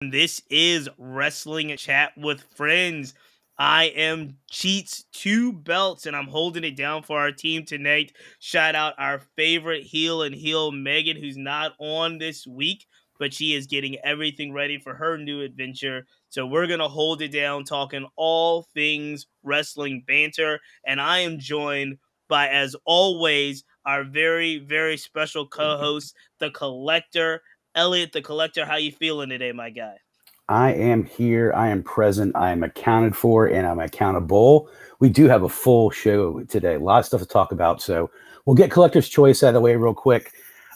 This is Wrestling Chat with Friends. I am Cheats 2 Belts, and I'm holding it down for our team tonight. Shout out our favorite heel Megan, who's not on this week, but she is getting everything ready for her new adventure. So we're going to hold it down talking all things wrestling banter. And I am joined by, as always, our very, very special co-host, the Collector. Elliot, the Collector, how you feeling today, my guy? I am here. I am present. I am accounted for, and I'm accountable. We do have a full show today. A lot of stuff to talk about. So we'll get Collector's Choice out of the way real quick.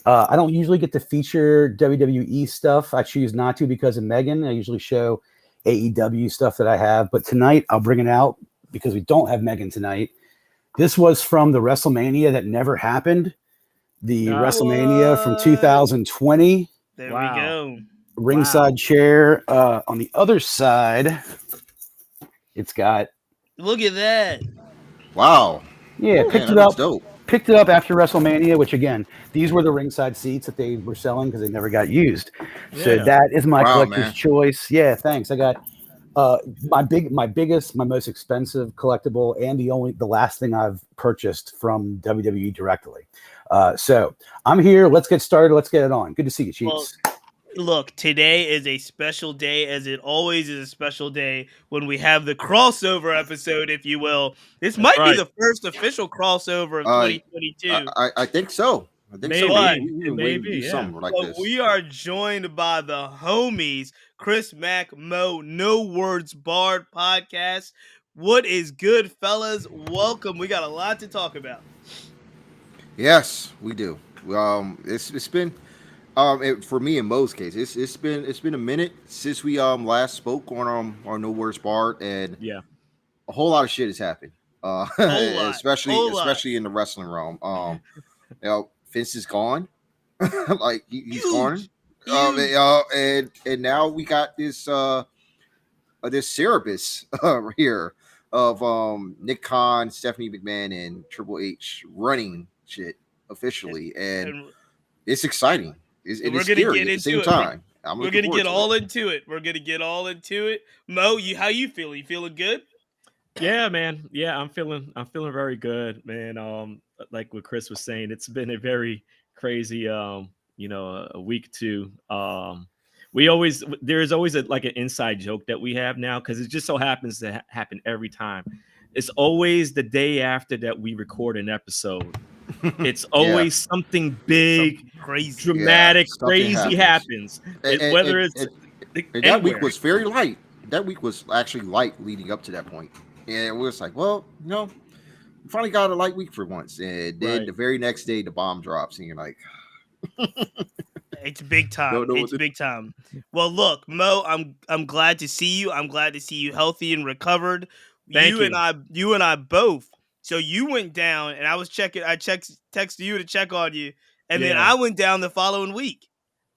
I don't usually get to feature WWE stuff. I choose not to because of Megan. I usually show AEW stuff that I have. But tonight, I'll bring it out because we don't have Megan tonight. This was from the WrestleMania that never happened. The WrestleMania from 2020. There we go. Ringside chair. On the other side, it's got. Look at that! Wow. Yeah, picked it up. Picked it up after WrestleMania, which again, these were the ringside seats that they were selling because they never got used. Yeah. So that is my collector's choice. Yeah, thanks. I got my most expensive collectible, and the last thing I've purchased from WWE directly. So I'm here. Let's get started. Let's get it on. Good to see you, Cheats. Well, look, today is a special day, as it always is a special day when we have the crossover episode, if you will. This might be the first official crossover of 2022. I think so. I think so. Maybe something like this. We are joined by the homies, Chris Mack, Mo, No Words Barred podcast. What is good, fellas? Welcome. We got a lot to talk about. Yes, we do. It's been. For me in Mo's case, it's been a minute since we last spoke on our No Words Barred, and a whole lot of shit has happened. Especially in the wrestling realm. Vince is gone, like he's gone. And now we got this Cerebus here of Nick Khan, Stephanie McMahon, and Triple H running shit officially, and it's exciting. It is scary at the same time. We're gonna get all into it. We're gonna get all into it. Mo, how you feeling? You feeling good? Yeah, man. Yeah, I'm feeling very good, man. Like what Chris was saying, it's been a very crazy a week too. There's always an inside joke that we have now, because it just so happens to happen every time. It's always the day after that we record an episode. It's always something big, something crazy, dramatic, crazy happens. That week was very light. That week was actually light leading up to that point. And it was like, well, we finally got a light week for once. And then the very next day, the bomb drops, and you're like, it's big time. It's big time. Well, look, Mo, I'm glad to see you. I'm glad to see you healthy and recovered. You and I both. So you went down, and I was checking. I texted you to check on you, and then I went down the following week.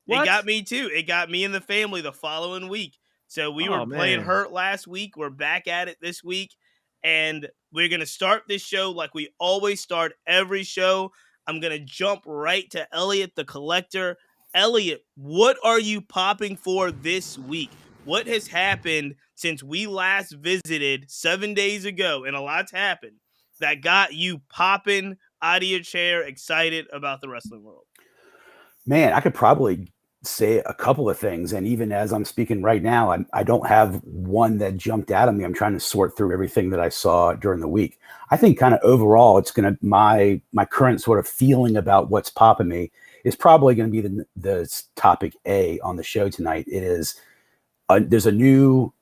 What? It got me too. It got me and the family the following week. So we were playing hurt last week. We're back at it this week, and we're gonna start this show like we always start every show. I'm gonna jump right to Elliot, the Collector. Elliot, what are you popping for this week? What has happened since we last visited 7 days ago, and a lot's happened, that got you popping out of your chair, excited about the wrestling world? Man, I could probably say a couple of things. And even as I'm speaking right now, I don't have one that jumped out at me. I'm trying to sort through everything that I saw during the week. I think kind of overall, it's going to, my current sort of feeling about what's popping me is probably going to be the topic A on the show tonight. It is, there's a new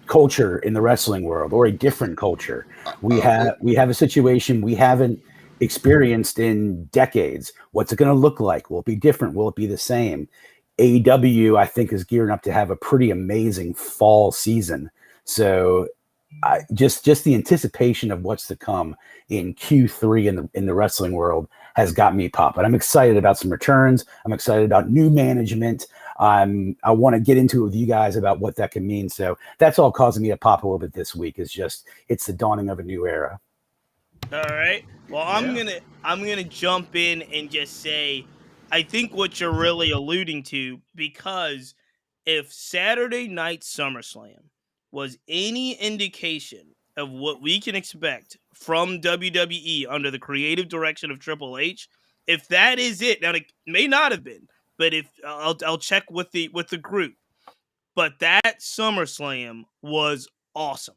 culture in the wrestling world, or a different culture. We have a situation we haven't experienced in decades. What's it going to look like? Will it be different? Will it be the same? AEW, I think, is gearing up to have a pretty amazing fall season. So just the anticipation of what's to come in Q3 in the wrestling world has got me popping. I'm excited about some returns. I'm excited about new management. I want to get into it with you guys about what that can mean. So that's all causing me to pop a little bit this week. It's the dawning of a new era. All right. Well, I'm gonna jump in and just say, I think what you're really alluding to, because if Saturday Night SummerSlam was any indication of what we can expect from WWE under the creative direction of Triple H, if that is it, now it may not have been, but if I'll check with the group, but that SummerSlam was awesome.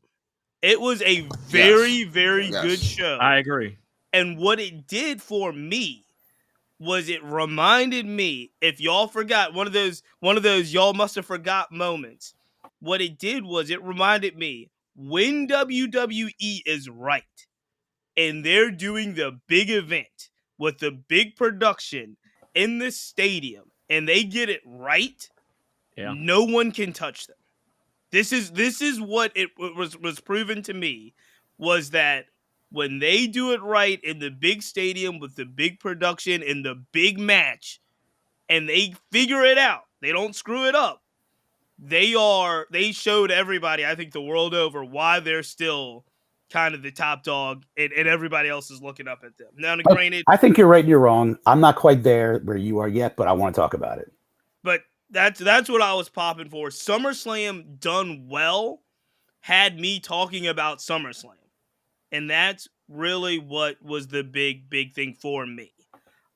It was a very, very good show. I agree. And what it did for me was it reminded me, if y'all forgot one of those y'all must have forgot moments, what it did was it reminded me when WWE is right and they're doing the big event with the big production in the stadium and they get it right, no one can touch them. This is what it was proven to me, was that when they do it right in the big stadium with the big production in the big match and they figure it out, they don't screw it up. They showed everybody, I think the world over, why they're still kind of the top dog and everybody else is looking up at them. Now, granted, I think you're right and you're wrong. I'm not quite there where you are yet, but I want to talk about it. But that's what I was popping for. SummerSlam done well had me talking about SummerSlam. And that's really what was the big thing for me.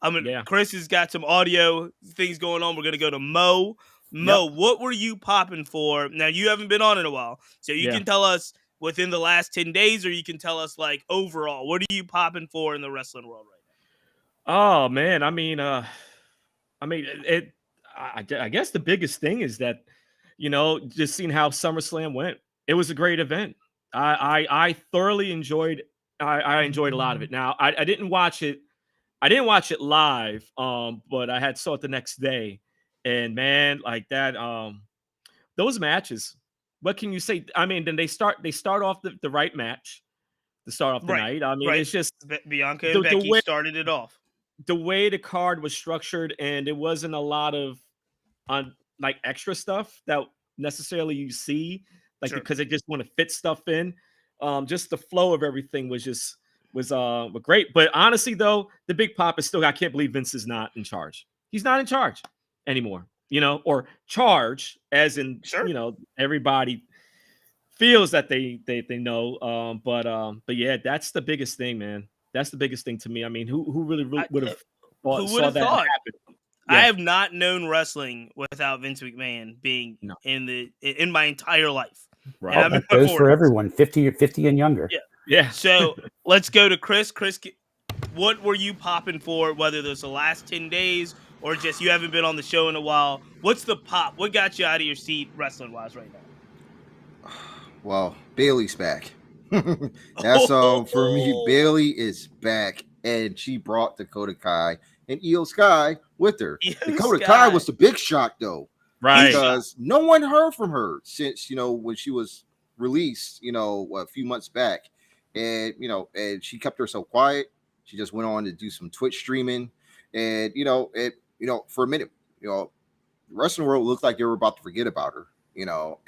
I mean, Chris has got some audio things going on. We're going to go to Mo. Mo, what were you popping for? Now, you haven't been on in a while, so you can tell us within the last 10 days, or you can tell us, like, overall. What are you popping for in the wrestling world right now? Oh, man. I guess the biggest thing is that, just seeing how SummerSlam went. It was a great event. I thoroughly enjoyed. I enjoyed a lot of it. Now, I didn't watch it. I didn't watch it live, but I saw it the next day, and man, like that, those matches. What can you say? I mean, then they start off the right match to start off the night. I mean, it's just Bianca and Becky started it off. The way the card was structured, and it wasn't a lot of like extra stuff that necessarily you see, like because they just want to fit stuff in. Just the flow of everything was great. But honestly, though, the big pop is still, I can't believe Vince is not in charge. He's not in charge anymore, or charge as in, everybody feels that they know. But yeah, that's the biggest thing, man. That's the biggest thing to me. I mean, who really would have saw that happen? Yeah. I have not known wrestling without Vince McMahon being in my entire life. Right. And that goes for everyone, 50 and younger. Yeah. So let's go to Chris. Chris, what were you popping for, whether there's the last 10 days or just you haven't been on the show in a while? What's the pop? What got you out of your seat wrestling-wise right now? Well, Bayley's back. That's for me. Bayley is back, and she brought Dakota Kai and Io Sky with her. Dakota Kai was the big shock, though. Right. Because no one heard from her since, when she was released, a few months back. And, and she kept herself quiet. She just went on to do some Twitch streaming. And, for a minute, the wrestling world looked like they were about to forget about her,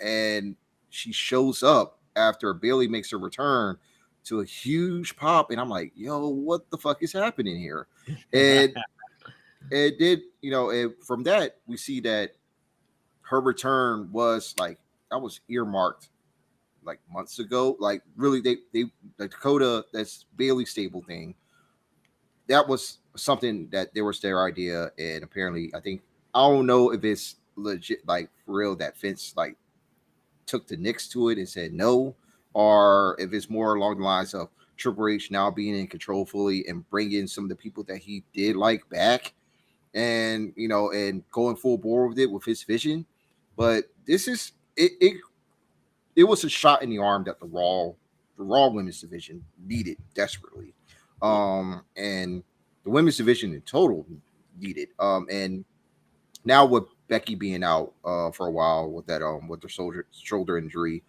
and she shows up after Bayley makes her return to a huge pop. And I'm like, yo, what the fuck is happening here? And it did, from that, we see that her return was like, that was earmarked like months ago. Like really, they the Dakota, that's Bayley stable thing. That was something that there was their idea. And apparently, I don't know if it's legit, like for real, that Vince like took the Knicks to it and said no, or if it's more along the lines of Triple H now being in control fully and bringing some of the people that he did like back, and and going full bore with it with his vision. But this is it was a shot in the arm that the Raw women's division needed desperately, and the women's division in total needed. And now with Becky being out for a while with that with her shoulder injury,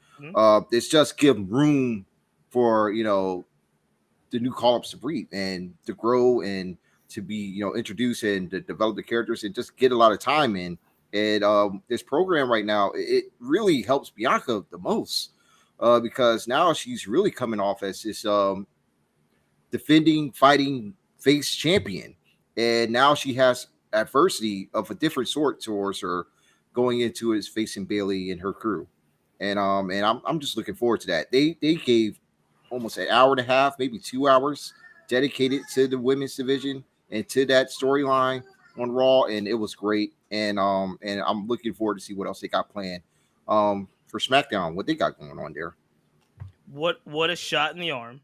it's just give room for the new call-ups to breathe and to grow and to be introduced and to develop the characters and just get a lot of time in. And this program right now, it really helps Bianca the most because now she's really coming off as this defending, fighting face champion, and now she has adversity of a different sort towards her going into his facing Bailey and her crew. And I'm just looking forward to that. They gave almost an hour and a half, maybe 2 hours dedicated to the women's division and to that storyline on Raw, and it was great. And I'm looking forward to see what else they got planned for SmackDown, what they got going on there. What a shot in the arm.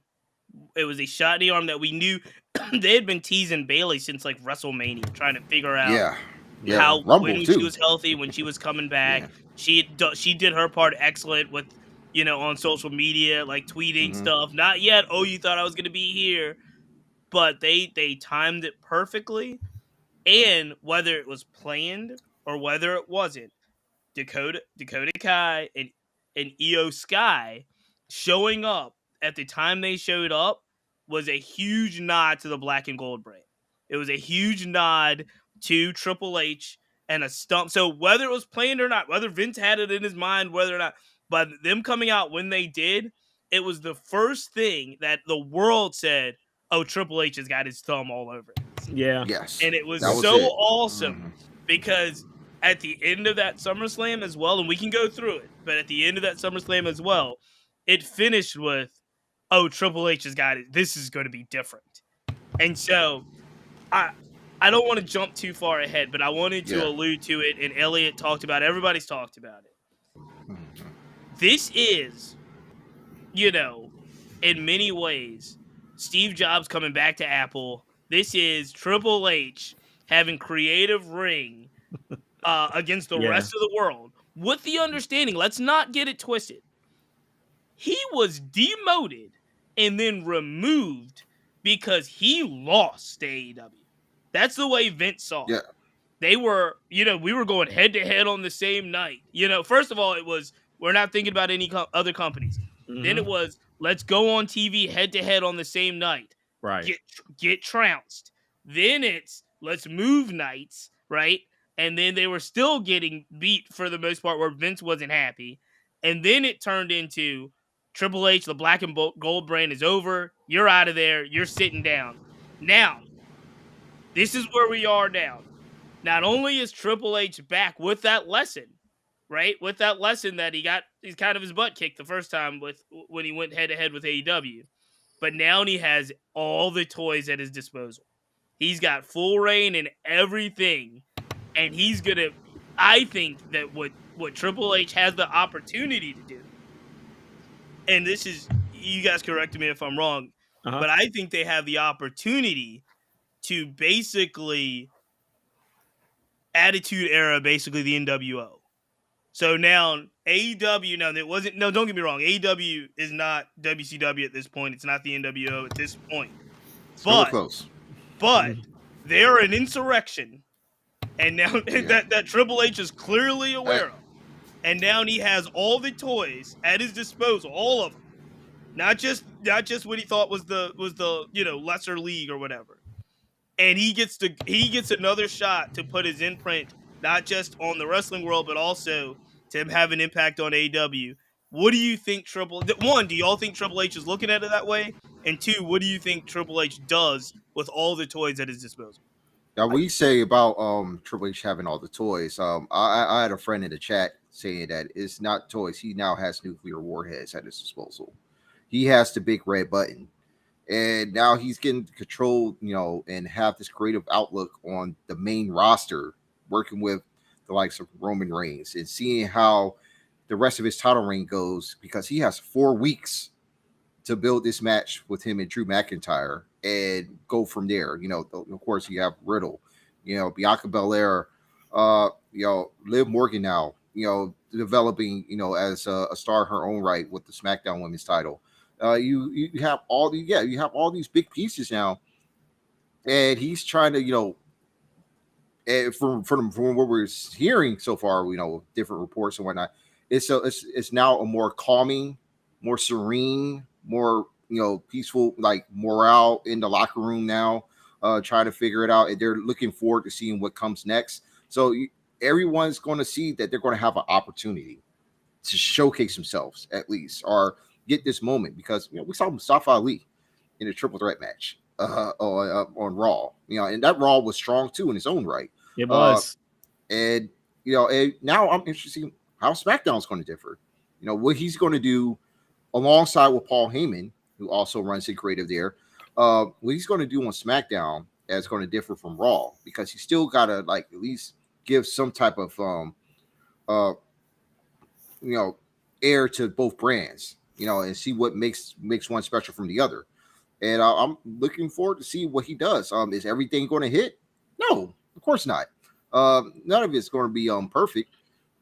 It was a shot in the arm that we knew they had been teasing Bailey since like WrestleMania, trying to figure out how Rumble when too. she was healthy, when she was coming back. She did her part excellent with, on social media, like tweeting stuff. Not yet. Oh, you thought I was going to be here, but they timed it perfectly. And whether it was planned or whether it wasn't, Dakota Kai and Io Sky showing up at the time they showed up was a huge nod to the black and gold brand. It was a huge nod to Triple H and a stump. So whether it was planned or not, whether Vince had it in his mind, whether or not, but them coming out when they did, it was the first thing that the world said, oh, Triple H has got his thumb all over this. Yeah. Yes. And it was so awesome because at the end of that SummerSlam as well, and we can go through it, but at the end of that SummerSlam as well, it finished with, oh, Triple H has got it. This is going to be different. And so I don't want to jump too far ahead, but I wanted to allude to it, and Elliot talked about it. Everybody's talked about it. This is, in many ways, Steve Jobs coming back to Apple. This is Triple H having creative ring against the rest of the world, with the understanding, let's not get it twisted, he was demoted and then removed because he lost to AEW. That's the way Vince saw it. They were, we were going head to head on the same night. First of all, it was, we're not thinking about any other companies. Then it was, let's go on TV head to head on the same night. Right. Get trounced. Then it's, let's move nights, right? And then they were still getting beat for the most part where Vince wasn't happy. And then it turned into Triple H, the black and gold brand is over. You're out of there. You're sitting down. Now, this is where we are now. Not only is Triple H back with that lesson, right? With that lesson that he's kind of his butt kicked the first time when he went head to head with AEW. But now he has all the toys at his disposal. He's got full reign in everything. And he's going to, I think that what Triple H has the opportunity to do, and this is, you guys correct me if I'm wrong, but I think they have the opportunity to basically Attitude Era, basically the NWO. So now AEW, don't get me wrong, AEW is not WCW at this point. It's not the NWO at this point. But close. But they're an insurrection. And now that Triple H is clearly aware of. And now he has all the toys at his disposal, all of them. Not just what he thought was the lesser league or whatever. And he gets another shot to put his imprint not just on the wrestling world but also to have an impact on AEW. What do you think one, do y'all think Triple H is looking at it that way? And two, what do you think Triple H does with all the toys at his disposal? Now, we say about Triple H having all the toys. I had a friend in the chat saying that it's not toys. He now has nuclear warheads at his disposal. He has the big red button, and now he's getting control, and have this creative outlook on the main roster, working with the likes of Roman Reigns and seeing how the rest of his title reign goes, because he has 4 weeks to build this match with him and Drew McIntyre and go from there. Of course, you have Riddle, Bianca Belair, Liv Morgan now, developing, as a star in her own right with the SmackDown Women's title. You have all these big pieces now, and he's trying to, and from what we're hearing so far, different reports and whatnot, it's now a more calming, more serene, more peaceful, like, morale in the locker room now, trying to figure it out, and they're looking forward to seeing what comes next. So everyone's going to see that they're going to have an opportunity to showcase themselves, at least, or get this moment, because we saw Mustafa Ali in a triple threat match on Raw, and that Raw was strong too in its own right. It was. And and now I'm interested in how SmackDown's going to differ. What he's going to do alongside with Paul Heyman, who also runs the creative there. What he's going to do on SmackDown is going to differ from Raw, because he still got to at least give some type of air to both brands, and see what makes one special from the other. And I'm looking forward to see what he does. Is everything going to hit? No, of course not. None of it's going to be perfect,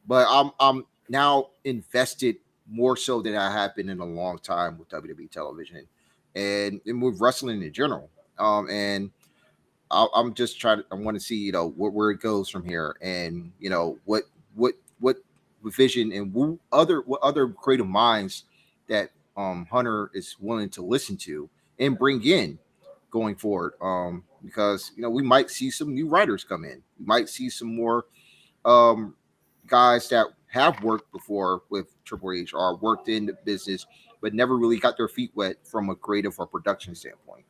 but I'm now invested more so than I have been in a long time with WWE television and with wrestling in general. And I'm just I want to see where it goes from here, and what vision and what other creative minds that Hunter is willing to listen to and bring in going forward. Because we might see some new writers come in. We might see some more guys that have worked before with Triple H or worked in the business, but never really got their feet wet from a creative or production standpoint.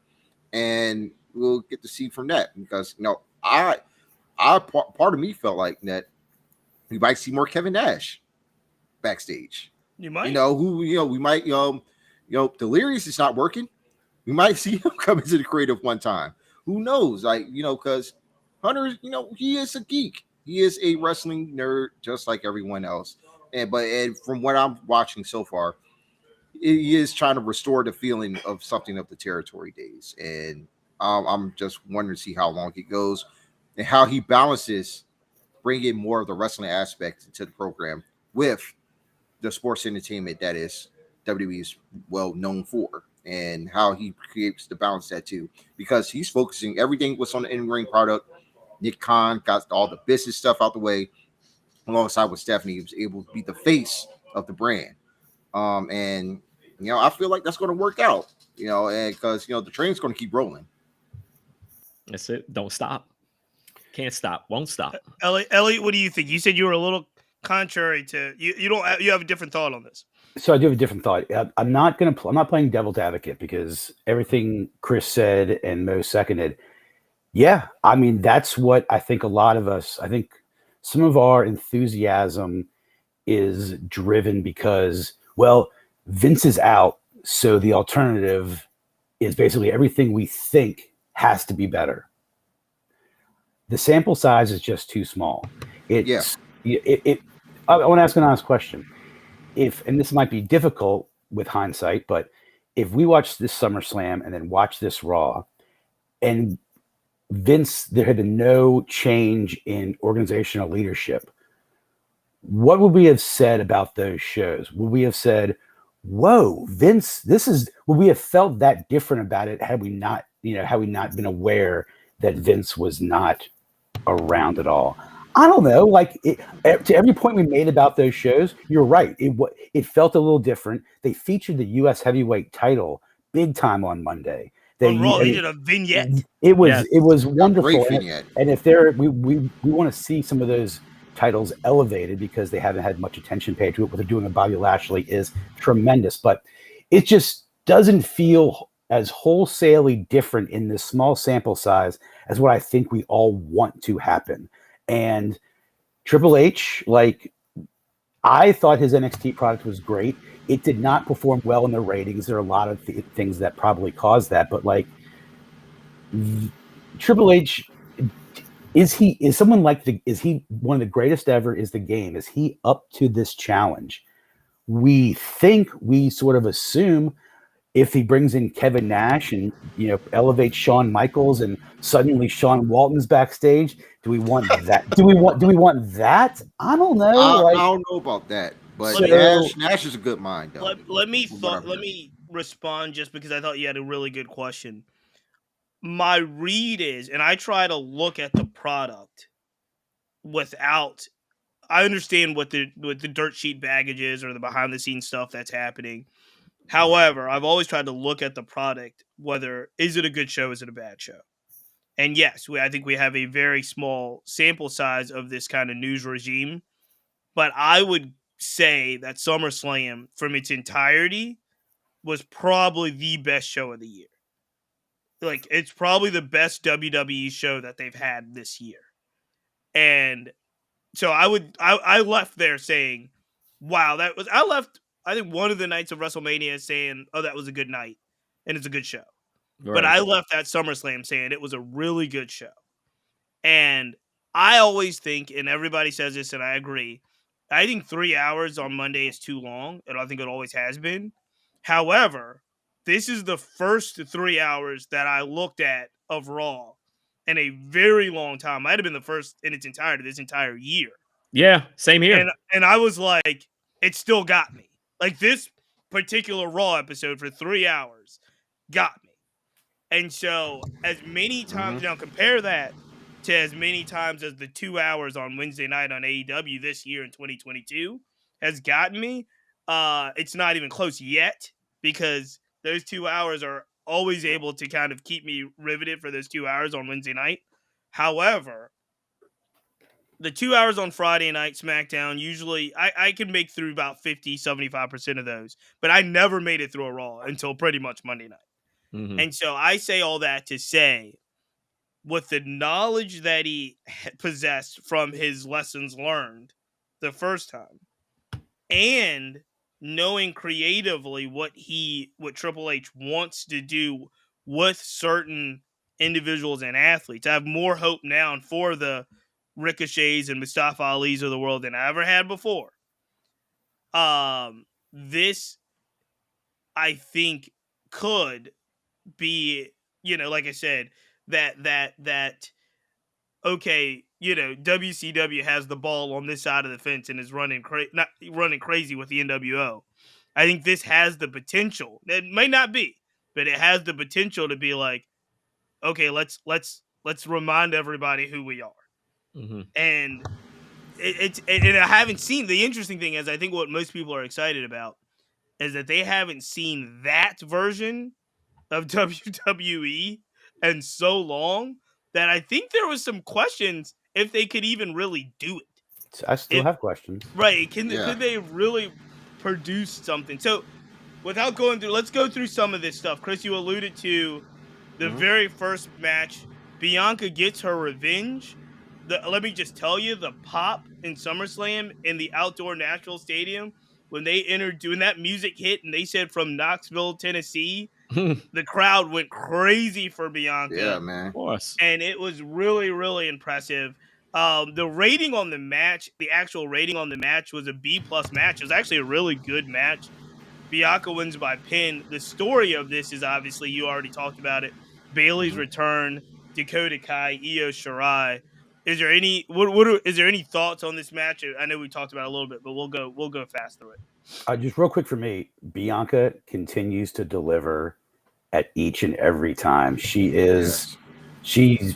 And we'll get to see from that, because part of me felt like that we might see more Kevin Nash backstage. You might, we might, Delirious is not working. We might see him come into the creative one time. Who knows? Because Hunter, he is a geek. He is a wrestling nerd, just like everyone else. And from what I'm watching so far, he is trying to restore the feeling of something of the territory days. And I'm just wondering to see how long it goes and how he balances bringing more of the wrestling aspect into the program with the sports entertainment that is WWE is well known for, and how he creates the balance that too, because he's focusing everything what's on the in-ring product. Nick Khan got all the business stuff out the way, alongside with Stephanie. He was able to be the face of the brand. And I feel like that's going to work out, and because the train's going to keep rolling. That's it. Don't stop. Can't stop. Won't stop. Elliot, what do you think? You said you were a little contrary to you. You have a different thought on this. So I do have a different thought. I'm not playing devil's advocate, because everything Chris said and Mo seconded. Yeah, I mean, that's what I think a lot of us. I think some of our enthusiasm is driven because, well, Vince is out, so the alternative is basically everything we think has to be better. The sample size is just too small. I want to ask an honest question. And this might be difficult with hindsight, but if we watch this SummerSlam and then watch this Raw, and Vince, there had been no change in organizational leadership, what would we have said about those shows? Would we have said, whoa, Vince, would we have felt that different about it had we not been aware that Vince was not around at all? I don't know. To every point we made about those shows, you're right. It felt a little different. They featured the U.S. heavyweight title big time on Monday. They did a vignette. It was wonderful. And if we want to see some of those titles elevated, because they haven't had much attention paid to it. What they're doing with Bobby Lashley is tremendous, but it just doesn't feel as wholesalely different in this small sample size as what I think we all want to happen. And Triple H, I thought his NXT product was great. It did not perform well in the ratings. There are a lot of things that probably caused that, but Triple H, is he one of the greatest ever? Is the game? Is he up to this challenge? We sort of assume, if he brings in Kevin Nash and elevates Shawn Michaels and suddenly Sean Walton's backstage, do we want that? do we want that? I don't know. I don't know about that, but Nash is a good mind, though. Let me respond, just because I thought you had a really good question. My read is, and I try to look at the product without. I understand what the dirt sheet baggage is, or the behind the scenes stuff that's happening. However, I've always tried to look at the product, whether is it a good show, is it a bad show? And yes, I think we have a very small sample size of this kind of news regime, but I would say that SummerSlam, from its entirety, was probably the best show of the year. It's probably the best WWE show that they've had this year. And so I left there saying, wow, I left, I think, one of the nights of WrestleMania saying, oh, that was a good night and it's a good show. Right. But I left that SummerSlam saying it was a really good show. And I always think, and everybody says this, and I agree, I think 3 hours on Monday is too long, and I think it always has been. However, this is the first 3 hours that I looked at of Raw in a very long time. Might have been the first in its entirety this entire year. Yeah, same here. And I was like, it still got me. Like, this particular Raw episode for 3 hours got me. And so, as many times, now compare that to as many times as the 2 hours on Wednesday night on AEW this year in 2022 has gotten me. It's not even close yet, because those 2 hours are always able to kind of keep me riveted for those 2 hours on Wednesday night. However, the 2 hours on Friday night SmackDown, usually I can make through about 50-75% of those, but I never made it through a Raw until pretty much Monday night. Mm-hmm. And so I say all that to say, with the knowledge that he possessed from his lessons learned the first time, and knowing creatively what Triple H wants to do with certain individuals and athletes, I have more hope now for the Ricochets and Mustafa Ali's of the world than I ever had before. This, I think, could be, like I said, that okay, WCW has the ball on this side of the fence and is not running crazy with the NWO. I think this has the potential. It may not be, but it has the potential to be like, okay, let's remind everybody who we are. Mm-hmm. And and I haven't seen, the interesting thing is, I think what most people are excited about is that they haven't seen that version of WWE in so long that I think there was some questions if they could even really do it. I still have questions. Right. Could they really produce something? So without going through, let's go through some of this stuff. Chris, you alluded to the very first match. Bianca gets her revenge. Let me just tell you, the pop in SummerSlam in the outdoor Nashville Stadium, when that music hit and they said from Knoxville, Tennessee, the crowd went crazy for Bianca. Yeah, man. Of course. And it was really, really impressive. The rating on the match, the actual rating on the match, was a B+ match. It was actually a really good match. Bianca wins by pin. The story of this is, obviously, you already talked about it. Bayley's return, Dakota Kai, Io Shirai. Is there any is there any thoughts on this match? I know we talked about it a little bit, but we'll go fast through it. Just real quick for me, Bianca continues to deliver at each and every time. She's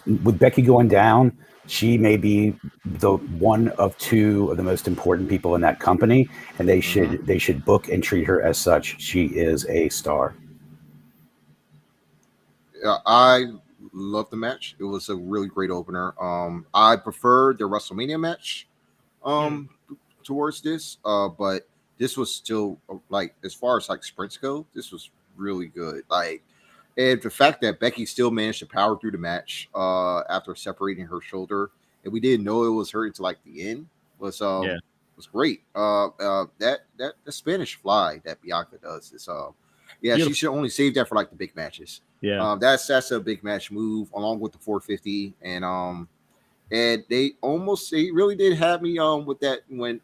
with Becky going down, she may be the one of two of the most important people in that company, and they should book and treat her as such. She is a star. I love the match. It was a really great opener. I preferred the WrestleMania match towards this, but this was still, like, as far as like sprints go, this was really good. Like, and the fact that Becky still managed to power through the match after separating her shoulder, and we didn't know it was her until like the end, was great. That the Spanish fly that Bianca does is she should only save that for like the big matches. Yeah, that's a big match move along with the 450, and they really did have me with that when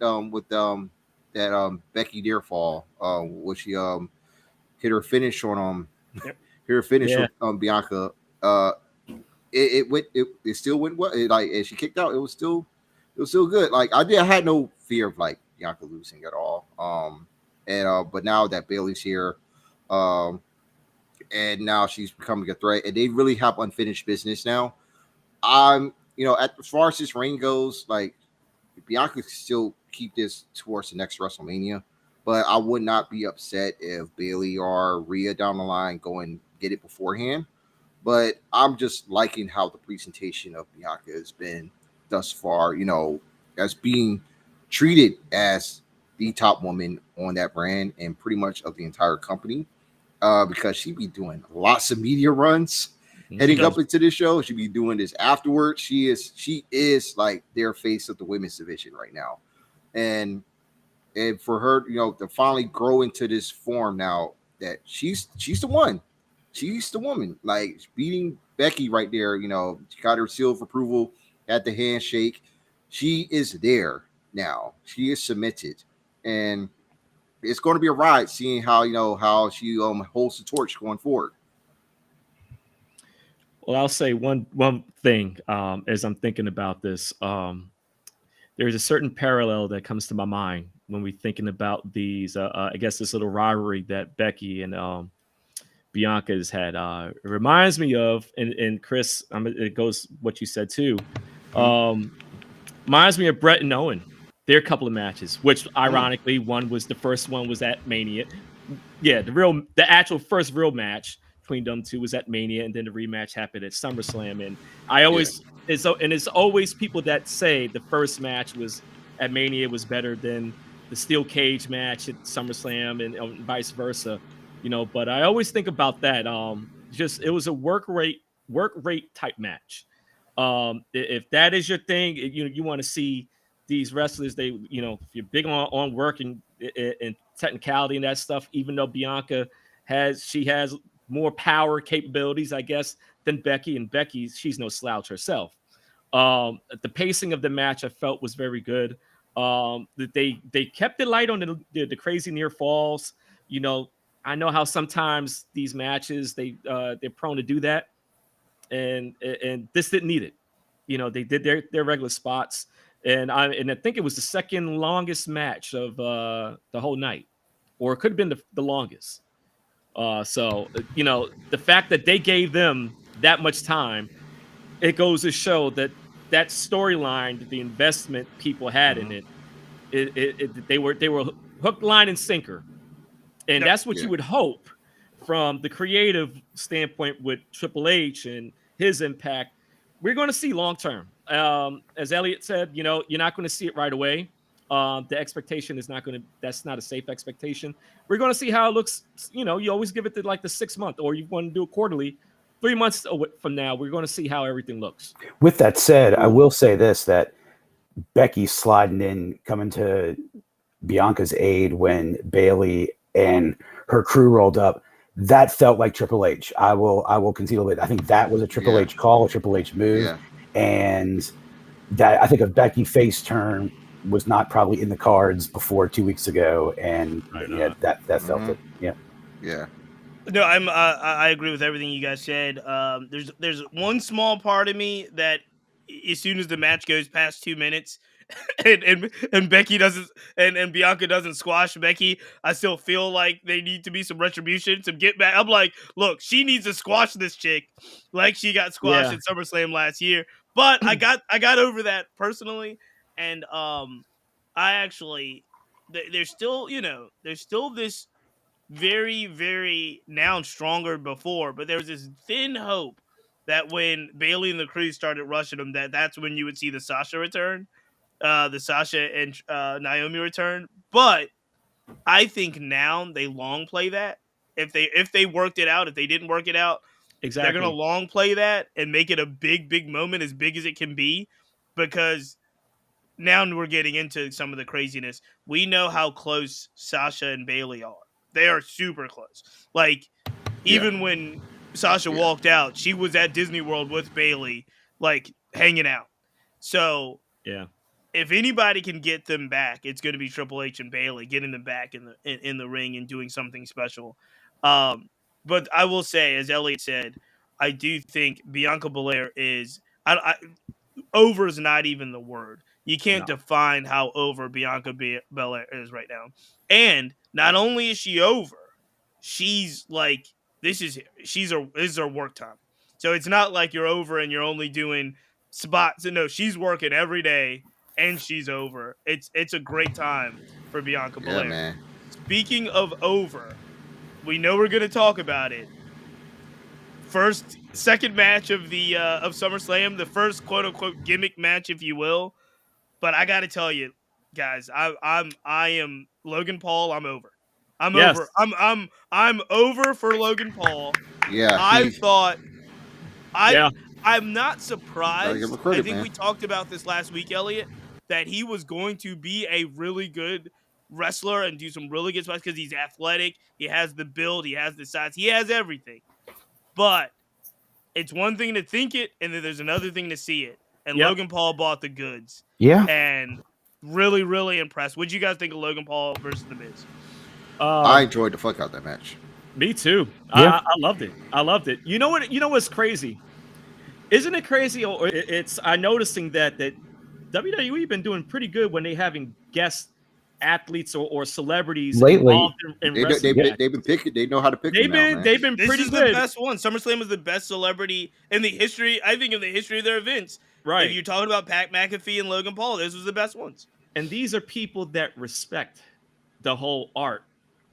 that Becky Dearfall when she hit her finish on hit her finish on Bianca. It still went well. As she kicked out, it was still good. Like, I had no fear of like Bianca losing at all. But now that Bayley's here, and now she's becoming a threat, and they really have unfinished business now. As far as this reign goes, like, Bianca could still keep this towards the next WrestleMania, but I would not be upset if Bayley or Rhea down the line go and get it beforehand. But I'm just liking how the presentation of Bianca has been thus far, as being treated as the top woman on that brand and pretty much of the entire company, because she be doing lots of media runs heading up into this show. She'll be doing this afterwards. She is like their face of the women's division right now, and for her, to finally grow into this form now that she's the one, she's the woman. Like beating Becky right there, she got her seal of approval at the handshake. She is there now. She is submitted, and it's going to be a ride seeing how she holds the torch going forward. Well, I'll say one thing as I'm thinking about this. There's a certain parallel that comes to my mind when we're thinking about these. I guess this little rivalry that Becky and Bianca has had. It reminds me of, and Chris, it goes what you said too. Reminds me of Brett and Owen. Their couple of matches, which ironically, the first one was at Mania. Yeah, the actual first real match between them two was at Mania, and then the rematch happened at SummerSlam. And I always it's always people that say the first match was at Mania was better than the steel cage match at SummerSlam, and vice versa. But I always think about that. Just it was a work rate type match. If that is your thing, you want to see these wrestlers. They, if you're big on work and technicality and that stuff. Even though Bianca has more power capabilities, I guess, than Becky, and Becky, she's no slouch herself. The pacing of the match I felt was very good. That they kept it light on the crazy near falls. I know how sometimes these matches they're prone to do that, and this didn't need it. They did their regular spots, and I think it was the second longest match of the whole night, or it could have been the longest. So the fact that they gave them that much time, it goes to show that storyline, the investment people had in it, they were hook, line, and sinker, and that's what you would hope from the creative standpoint with Triple H and his impact. We're going to see long term. As Elliot said, you're not going to see it right away. The expectation is that's not a safe expectation. We're going to see how it looks. You always give it to like the 6 month, or you want to do it quarterly. 3 months from now, we're going to see how everything looks. With that said, I will say this, that Becky sliding in, coming to Bianca's aid when Bayley and her crew rolled up, that felt like Triple H. I will concede a little bit. I think that was a Triple H call, a Triple H move. And that, I think, a Becky face turn was not probably in the cards before 2 weeks ago, and that felt it. Yeah. No, I agree with everything you guys said. There's one small part of me that as soon as the match goes past 2 minutes, and Becky doesn't, and Bianca doesn't squash Becky, I still feel like they need to be some retribution, some get back. I'm like, look, she needs to squash this chick like she got squashed at SummerSlam last year. But I got over that personally, and I actually there's still this very, very now stronger before, but there was this thin hope that when Bayley and the crew started rushing them, that's when you would see the Sasha return, the Sasha and Naomi return. But I think now they long play that. If they worked it out, if they didn't work it out, they're gonna long play that and make it a big moment, as big as it can be, because now we're getting into some of the craziness. We know how close Sasha and Bayley are. They are super close. Like, even when Sasha walked out, she was at Disney World with Bayley, like, hanging out. So, if anybody can get them back, it's going to be Triple H and Bayley, getting them back in the ring and doing something special. But I will say, as Elliot said, I do think Bianca Belair is over is not even the word. You can't define how over Bianca Belair is right now. And not only is she over, she's like, this is her work time. So it's not like you're over and you're only doing spots. No, she's working every day and she's over. It's a great time for Bianca Belair. Man. Speaking of over, we know we're going to talk about it. Second match of the of SummerSlam, the first quote unquote gimmick match, if you will. But I got to tell you, guys, I am Logan Paul. I'm over. Over. I'm over for Logan Paul. Yeah, I thought I'm not surprised. I think man. we talked about this last week, Elliot, that he was going to be a really good wrestler and do some really good spots because he's athletic, he has the build, he has the size, he has everything. But it's one thing to think it, and then there's another thing to see it. And Logan Paul bought the goods. Yeah. And really, really impressed. What'd you guys think of Logan Paul versus The Miz? I enjoyed the fuck out that match. Me too. Yeah. I loved it. I loved it. You know what? You know what's crazy? Isn't it crazy? Or it's I'm noticing that WWE been doing pretty good when they having guest athletes or celebrities lately. Involved in wrestling. They've been picking. They know how to pick. They've been this pretty is good. The best one. SummerSlam was the best celebrity in the history. I think in the history of their events. Right. If you're talking about Pat McAfee and Logan Paul, this was the best ones. And these are people that respect the whole art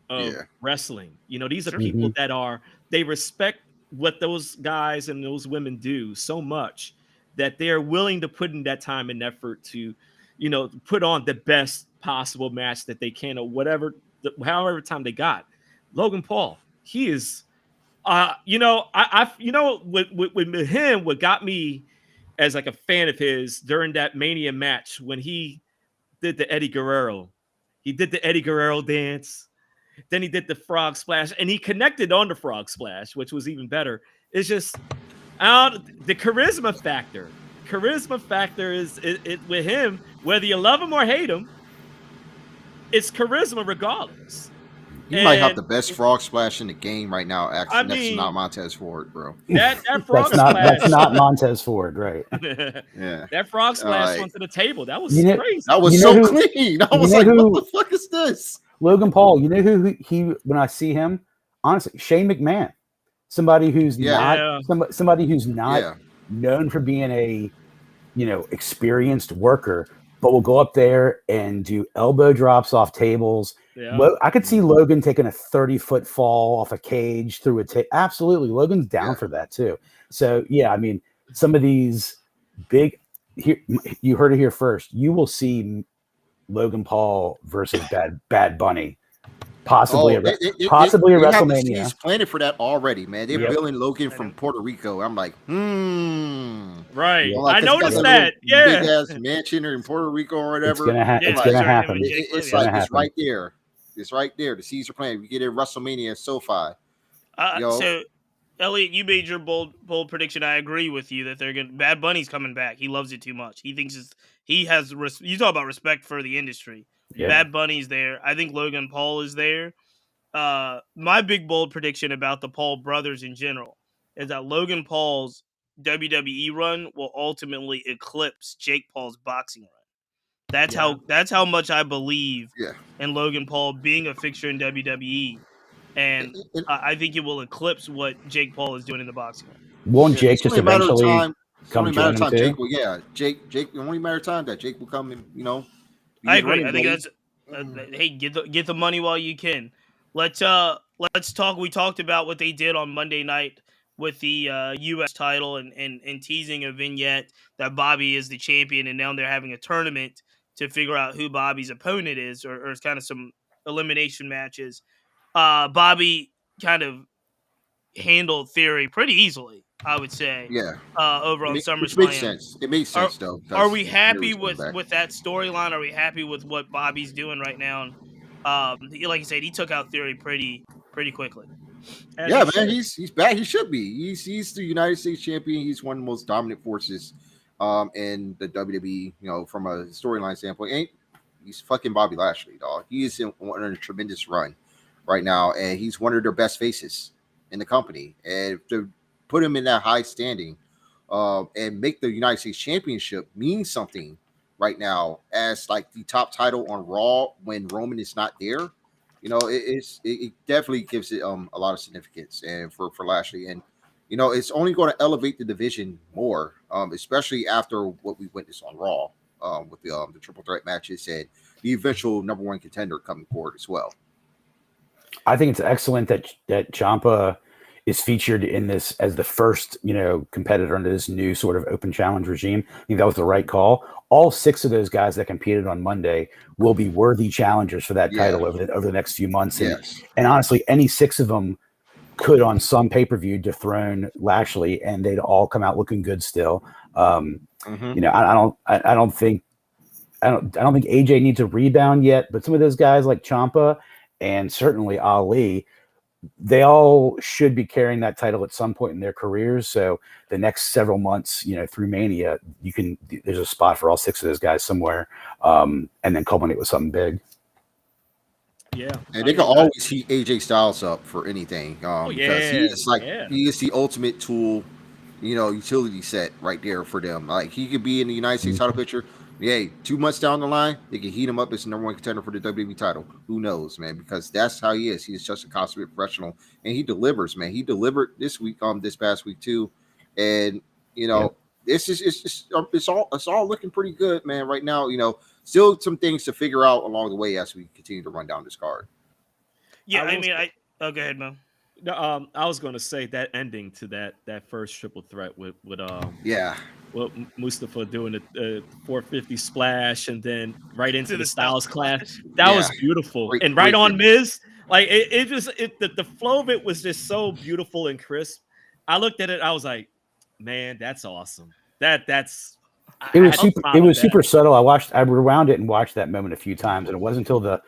of wrestling. You know, these are people that they respect what those guys and those women do so much that they're willing to put in that time and effort to, you know, put on the best possible match that they can or whatever, however time they got. Logan Paul, he is, you know, with him, what got me as like a fan of his during that Mania match when he did the Eddie Guerrero dance. Then he did the frog splash, and he connected on the frog splash, which was even better. It's just the charisma factor. Charisma factor is it with him, whether you love him or hate him, it's charisma regardless. You might have the best frog splash in the game right now. Actually, that's not Montez Ford, bro. That frog splash. That's not Montez Ford, right? Yeah. That frog splash went to the table. That was crazy. That was so clean. I was like, what the fuck is this? Logan Paul, you know who he when I see him, honestly, Shane McMahon, somebody who's not known for being a, you know, experienced worker, but will go up there and do elbow drops off tables. Yeah. I could see Logan taking a 30-foot fall off a cage through a table. Absolutely, Logan's down for that too. So yeah, I mean, some of these big, you heard it here first. You will see Logan Paul versus Bad Bunny, possibly a WrestleMania. He's planning for that already, man. They're billing Logan from Puerto Rico. I'm like, right. You know, like, I noticed that. Yeah, big ass mansion in Puerto Rico or whatever. It's gonna happen. It's like it's right there. It's right there. The Caesar plan. We get it WrestleMania SoFi. So, Elliot, you made your bold prediction. I agree with you that Bad Bunny's coming back. He loves it too much. He thinks you talk about respect for the industry. Yeah. Bad Bunny's there. I think Logan Paul is there. My big bold prediction about the Paul brothers in general is that Logan Paul's WWE run will ultimately eclipse Jake Paul's boxing run. That's how much I believe in Logan Paul being a fixture in WWE. And I think it will eclipse what Jake Paul is doing in the boxing run. Won't Jake just eventually come join him too? Jake. Only matter of time that Jake will come and, you know. I agree. I think that's hey, get the money while you can. Let's talk. We talked about what they did on Monday night with the U.S. title and teasing a vignette that Bobby is the champion, and now they're having a tournament to figure out who Bobby's opponent is, or it's kind of some elimination matches. Bobby kind of handled Theory pretty easily, I would say. Yeah. Over on SummerSlam. Which makes sense. It makes sense, though. Are we happy with that storyline? Are we happy with what Bobby's doing right now? Like I said, he took out Theory pretty quickly. Yeah, man, he's back. He should be. He's the United States champion. He's one of the most dominant forces in the WWE, you know, from a storyline standpoint. He's fucking Bobby Lashley, dog. He is on a tremendous run right now, and he's one of their best faces in the company. And to put him in that high standing and make the United States Championship mean something right now as like the top title on Raw when Roman is not there, you know, it definitely gives it a lot of significance and for Lashley. And, you know, it's only going to elevate the division more, especially after what we witnessed on Raw with the triple threat matches and the eventual number one contender coming forward as well. I think it's excellent that Ciampa is featured in this as the first, you know, competitor under this new sort of open challenge regime. I think that was the right call. All 6 of those guys that competed on Monday will be worthy challengers for that title over the next few months. And honestly, any 6 of them could on some pay-per-view dethrone Lashley, and they'd all come out looking good still. You know, I don't think AJ needs a rebound yet, but some of those guys like Ciampa and certainly Ali, they all should be carrying that title at some point in their careers. So the next several months, you know, through Mania, there's a spot for all 6 of those guys somewhere, and then culminate with something big. Yeah, and they can always heat AJ Styles up for anything. Because he is the ultimate tool, you know, utility set right there for them. Like he could be in the United States title picture. Yay, 2 months down the line, they can heat him up as the #1 contender for the WWE title. Who knows, man? Because that's how he is. He's just a consummate professional, and he delivers, man. He delivered this week, this past week too, and you know, it's all looking pretty good, man. Right now, you know, still some things to figure out along the way as we continue to run down this card. Yeah, go ahead, Mo. I was going to say that ending to that first triple threat with Mustafa doing the 450 splash and then right into the Styles clash. That was beautiful. And right on Miz, like the flow of it was just so beautiful and crisp. I looked at it, I was like, man, that's awesome. It was super subtle. I rewound it and watched that moment a few times, and it wasn't until the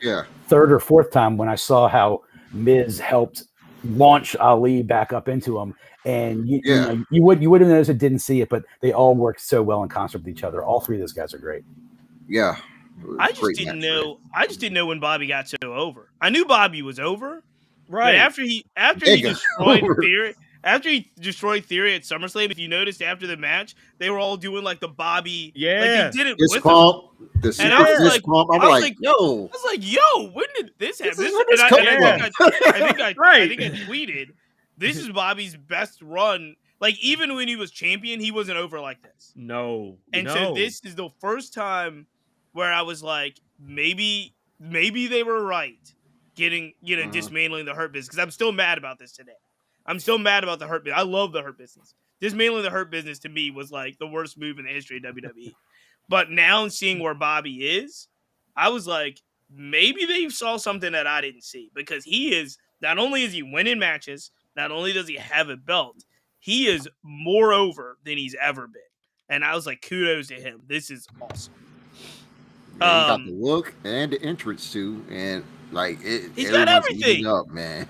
3rd or 4th time when I saw how Miz helped launch Ali back up into him, and you would have noticed it, didn't see it, but they all worked so well in concert with each other. All 3 of those guys are great. Yeah, I just didn't know when Bobby got so over. I knew Bobby was over, right? But after he destroyed Theory. After he destroyed Theory at SummerSlam, if you noticed after the match, they were all doing like the Bobby, like they did it with him. And I was like, yo, when did this happen? I think I tweeted, this is Bobby's best run. Like even when he was champion, he wasn't over like this. So this is the first time where I was like, maybe they were right getting dismantling the Hurt Business, because I'm still mad about this today. I'm still mad about the Hurt Business. I love the Hurt Business. Dismantling the Hurt Business to me was like the worst move in the history of WWE. But now seeing where Bobby is, I was like, maybe they saw something that I didn't see, because he is, not only is he winning matches, not only does he have a belt, he is more over than he's ever been. And I was like, kudos to him. This is awesome. Yeah, he got the look and the entrance too, and like he's got everything up, man.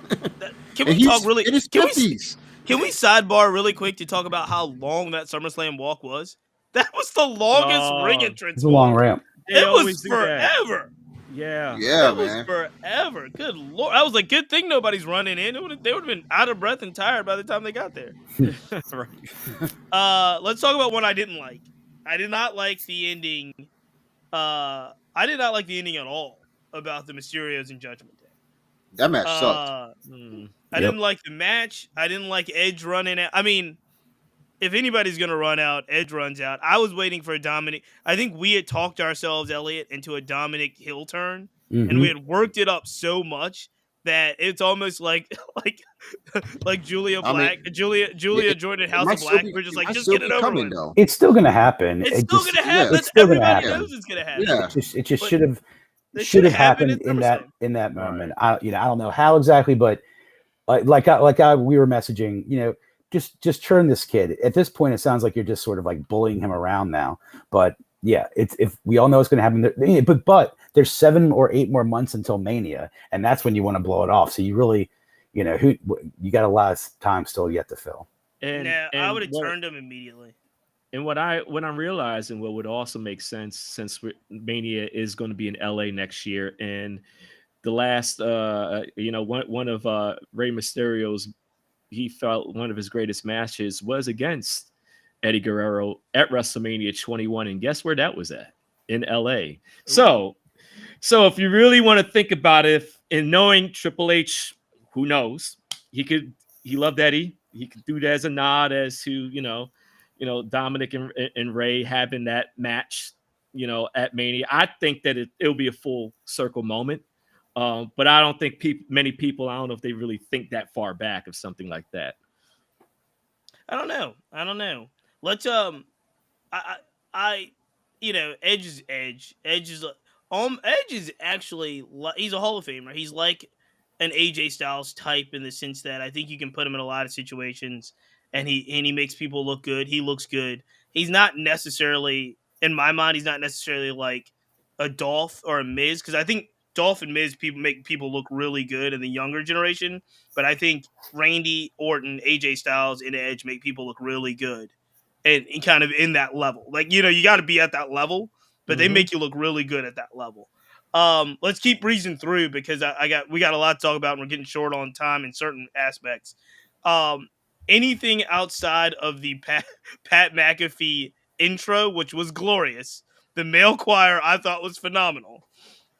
Can we talk really? Can we sidebar really quick to talk about how long that SummerSlam walk was? That was the longest ring entrance. It's a long ramp. It was forever. Yeah, it was forever. Good Lord, I was like, good thing nobody's running in. They would have been out of breath and tired by the time they got there. Let's talk about what I didn't like. I did not like the ending. I did not like the ending at all about the Mysterios and Judgment Day. That match sucked. I didn't like the match. I didn't like Edge running out. I mean, if anybody's going to run out, Edge runs out. I was waiting for a Dominic. I think we had talked ourselves, Elliot, into a Dominic heel turn, and we had worked it up so much that it's almost like Julia Black, Julia joined House of Black. We're just like, just get it over with. It's still going to happen. It's still going to happen. Everybody knows it's going to happen. Yeah. It just should have happened in that moment. I don't know how exactly, but we were messaging, just turn this kid. At this point, it sounds like you're just sort of like bullying him around now. But yeah, if we all know it's going to happen, but there's 7 or 8 more months until Mania, and that's when you want to blow it off. So you really, you got a lot of time still yet to fill. And I would have turned him immediately. And what I'm realizing, what would also make sense, since Mania is going to be in LA next year, and the last, one of Rey Mysterio's, he felt one of his greatest matches was against Eddie Guerrero at WrestleMania 21, and guess where that was at? In LA. So if you really want to think about it, and knowing Triple H, who knows, he loved Eddie. He could do that as a nod as to Dominic and Ray having that match, at Mania. I think that it'll be a full circle moment. But I don't think many people, I don't know if they really think that far back of something like that. I don't know. Let's Edge is Edge. Edge is actually, he's a Hall of Famer. He's like an AJ Styles type in the sense that I think you can put him in a lot of situations, and he makes people look good. He looks good. He's not necessarily, in my mind, he's not necessarily like a Dolph or a Miz, because I think Dolph and Miz make people look really good in the younger generation, but I think Randy Orton, AJ Styles, and Edge make people look really good, and kind of in that level. Like, you know, you got to be at that level, but they make you look really good at that level. Let's keep breezing through because we got a lot to talk about and we're getting short on time in certain aspects. Anything outside of the Pat McAfee intro, which was glorious. The male choir I thought was phenomenal.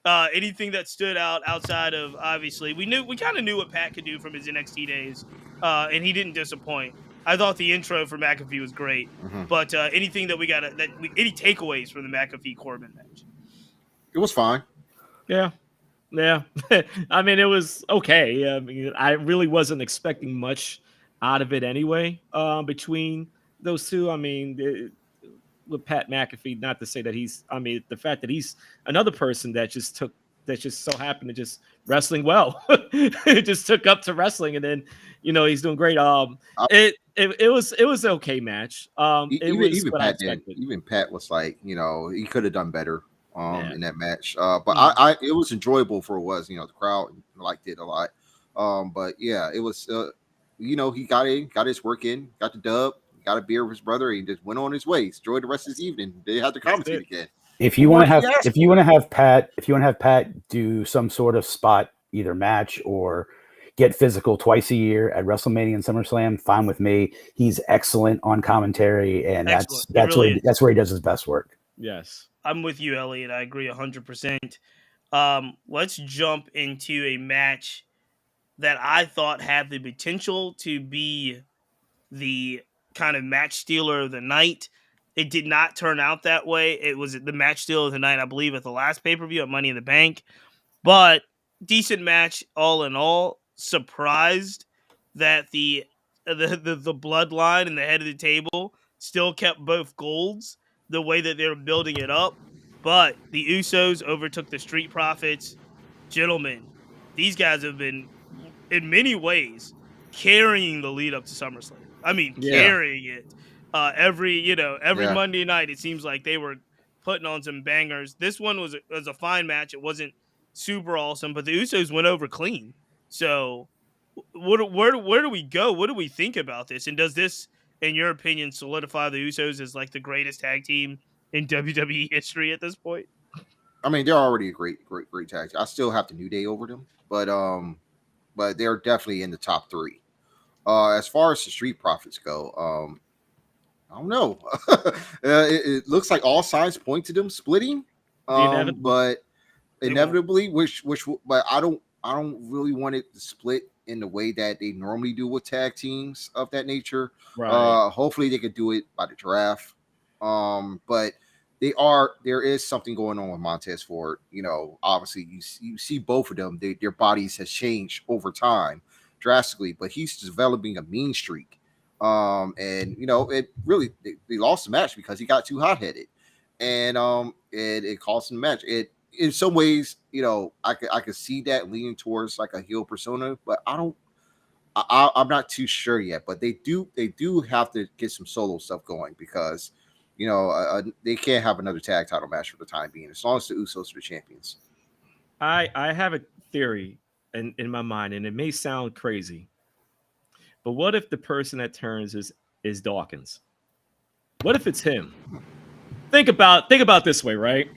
Anything that stood out outside of, obviously, we kind of knew what Pat could do from his NXT days, and he didn't disappoint. I thought the intro for McAfee was great, but anything that any takeaways from the McAfee Corbin match? It was fine. Yeah. I mean, it was okay. I mean, I really wasn't expecting much out of it anyway. Between those two, I mean, with Pat McAfee, not to say that the fact that he's another person that just so happened to just wrestling well, just took up to wrestling, and then he's doing great. It was an okay match. Even Pat did. Even Pat was like, he could have done better in that match. But it was enjoyable for what it was. The crowd liked it a lot. But yeah, it was. He got his work in, got the dub, got a beer with his brother, and just went on his way. Enjoyed the rest of his evening. They had to commentate again. If you want to have Pat do some sort of spot, either match or get physical twice a year at WrestleMania and SummerSlam, fine with me. He's excellent on commentary, and that's where he does his best work. Yes, I'm with you, Elliot. I agree 100%. Let's jump into a match that I thought had the potential to be the kind of match stealer of the night. It did not turn out that way. It was the match stealer of the night, I believe, at the last pay-per-view at Money in the Bank. But decent match all in all. Surprised that the bloodline and the head of the table still kept both golds the way that they were building it up. But the Usos overtook the Street Profits. Gentlemen, these guys have been, in many ways, carrying the lead up to SummerSlam. I mean, carrying it. Every Monday night, it seems like they were putting on some bangers. This one was a fine match. It wasn't super awesome, but the Usos went over clean. So, where do we go? What do we think about this? And does this, in your opinion, solidify the Usos as like the greatest tag team in WWE history at this point? I mean, they're already a great tag team. I still have the New Day over them, but they're definitely in the top three. As far as the Street Profits go, I don't know. It looks like all signs point to them splitting, but inevitably, but I don't really want it to split in the way that they normally do with tag teams of that nature. Right. Hopefully, they could do it by the draft. But there is something going on with Montez Ford. Obviously, you see both of them. Their bodies has changed over time drastically, but he's developing a mean streak. And it really they lost the match because he got too hot headed, and it cost him the match. It in some ways, I could see that leaning towards like a heel persona, but I'm not too sure yet. But they do have to get some solo stuff going because they can't have another tag title match for the time being as long as the Usos are the champions. I have a theory in my mind, and it may sound crazy. But what if the person that turns is Dawkins? What if it's him? Think about this way, right?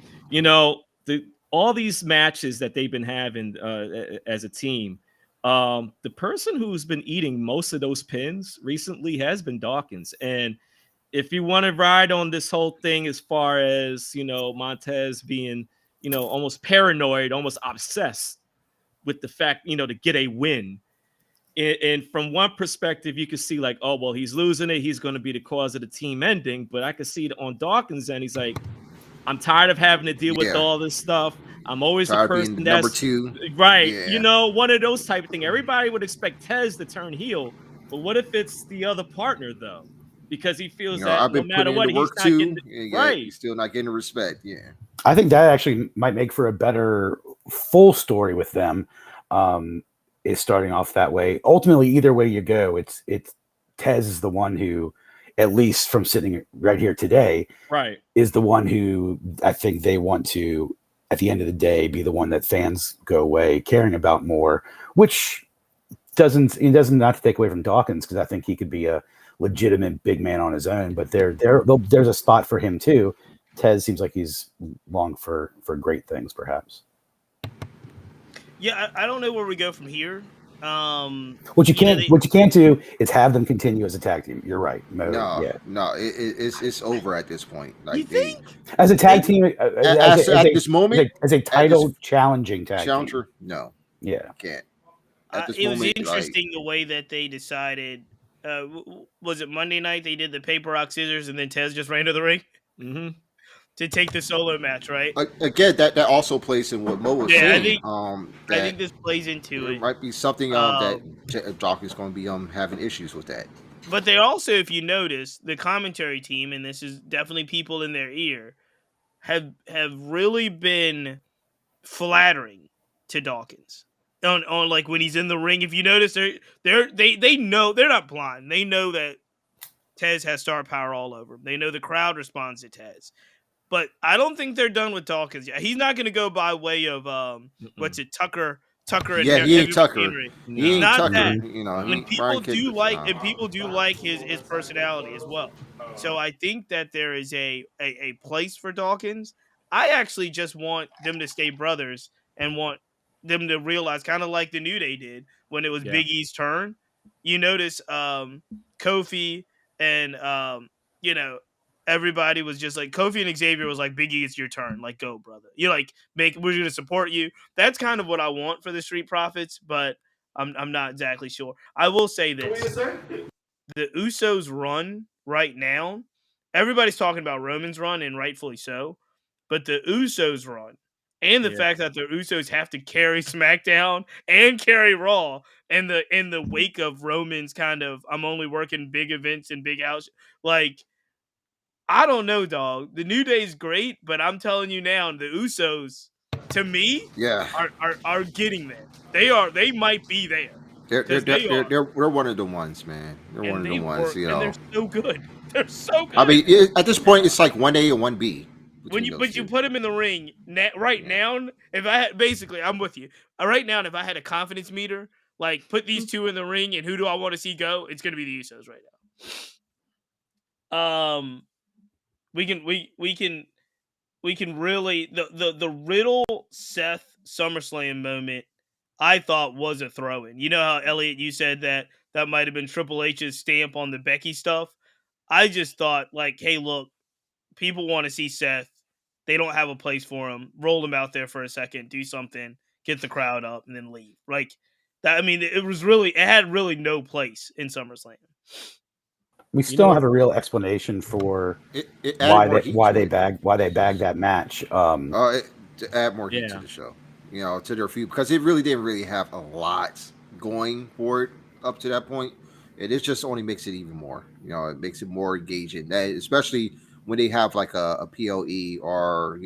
All these matches that they've been having as a team, the person who's been eating most of those pins recently has been Dawkins. And if you want to ride on this whole thing as far as Montez being almost paranoid, almost obsessed with the fact to get a win. And from one perspective, you can see like, oh, well, he's losing it. He's going to be the cause of the team ending. But I can see it on Dawkins' end. He's like, I'm tired of having to deal with all this stuff. I'm always the person that's number two. Right. Yeah. One of those type of thing. Everybody would expect Tez to turn heel. But what if it's the other partner, though? Because he feels that no matter what, he's not getting he's still not getting the respect. Yeah. I think that actually might make for a better full story with them. is starting off that way. Ultimately, either way you go, it's Tez is the one who, at least from sitting right here today, right, is the one who I think they want to, at the end of the day, be the one that fans go away caring about more, which doesn't not to take away from Dawkins, because I think he could be a legitimate big man on his own, but there's a spot for him too. Tez seems like he's long for great things, perhaps. Yeah, I don't know where we go from here. What you can't do is have them continue as a tag team. You're right. No, it's over at this point. Like, you think as a tag team, at this moment, as a title challenging tag challenger, team. no, yeah, can't. It was interesting the way that they decided. Was it Monday night they did the paper rock scissors and then Tez just ran to the ring to take the solo match, right? Again, that also plays in what Mo was saying. I think this plays into it. Might be something that Doc is going to be having issues with that. But they also, if you notice, the commentary team, and this is definitely people in their ear, have really been flattering to Dawkins. On like when he's in the ring, if you notice, they know they're not blind. They know that Tez has star power all over him. They know the crowd responds to Tez, but I don't think they're done with Dawkins yet. He's not going to go by way of what's it, Tucker. And he ain't Tucker. He ain't not Tucker. That. You know, and people do like his personality as well. So I think that there is a place for Dawkins. I actually just want them to stay brothers and want them to realize, kind of like the New Day did when it was Big E's turn. You notice Kofi and everybody was just like, Kofi and Xavier was like, Big E, it's your turn. Like, go, brother. You're like, we're going to support you. That's kind of what I want for the Street Profits, but I'm not exactly sure. I will say this. The Usos run right now, everybody's talking about Roman's run, and rightfully so, but the Usos run and the fact that the Usos have to carry SmackDown and carry Raw in the wake of Roman's kind of, I'm only working big events and big house, like, I don't know, dog. The New Day's great, but I'm telling you now, the Usos, to me, are getting there. They might be there. They're one of the ones, man. They're one of the ones, you know. And they're so good. They're so good. I mean, at this point, it's like 1A and 1B. You put them in the ring right now, if I had, basically, I'm with you. Right now, if I had a confidence meter, like put these two in the ring, and who do I want to see go? It's going to be the Usos right now. We can really the Riddle Seth SummerSlam moment, I thought was a throw-in. You know how, Elliot, you said that might have been Triple H's stamp on the Becky stuff? I just thought, like, hey, look, people want to see Seth. They don't have a place for him. Roll him out there for a second, do something, get the crowd up, and then leave. Like that. I mean, it had really no place in SummerSlam. We still don't have a real explanation for why they bagged that match. To add more heat to the show, to their feud, because it really didn't really have a lot going for it up to that point. It just only makes it even more. It makes it more engaging. Especially when they have like a PLE or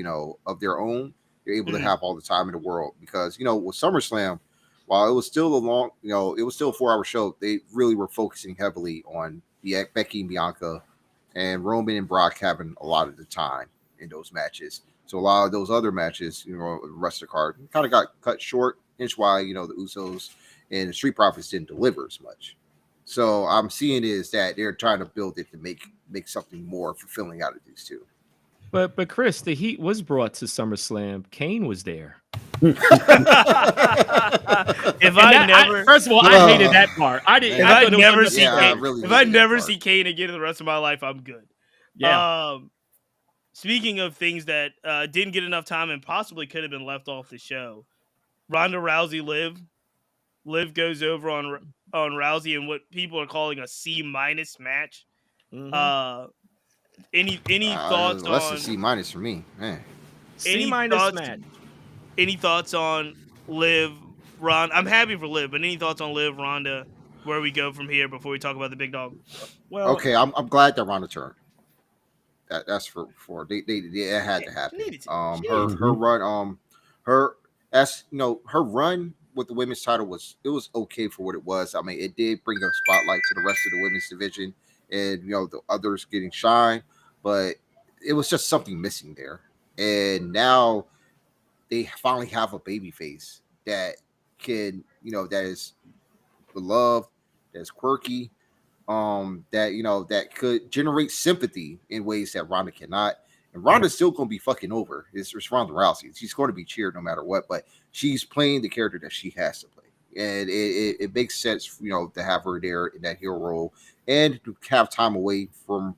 of their own, they're able to have all the time in the world. Because with SummerSlam, while it was still it was still a 4-hour show, they really were focusing heavily on Becky and Bianca and Roman and Brock having a lot of the time in those matches. So a lot of those other matches, the rest of the card kind of got cut short. Hence why, the Usos and the Street Profits didn't deliver as much. So I'm seeing is that they're trying to build it to make something more fulfilling out of these two. But Chris, the heat was brought to SummerSlam. Kane was there. First of all, I hated that part. If I never see Kane again in the rest of my life, I'm good. Yeah. Speaking of things that didn't get enough time and possibly could have been left off the show, Ronda Rousey Liv goes over on Rousey in what people are calling a C- match. Mm-hmm. Any thoughts on? Less than C- for me, man. C- match. Any thoughts on Liv, Ronda? I'm happy for Liv, but any thoughts on Liv, Ronda, where we go from here before we talk about the big dog? Well, okay, I'm glad that Ronda turned. That's for it had to happen. Her run, her run with the women's title was okay for what it was. I mean, it did bring a spotlight to the rest of the women's division, and the others getting shine, but it was just something missing there. And now they finally have a baby face that can, that is beloved, that's quirky, that could generate sympathy in ways that Ronda cannot. And Ronda's still going to be fucking over. It's Ronda Rousey. She's going to be cheered no matter what, but she's playing the character that she has to play. And it makes sense, to have her there in that hero role and to have time away from,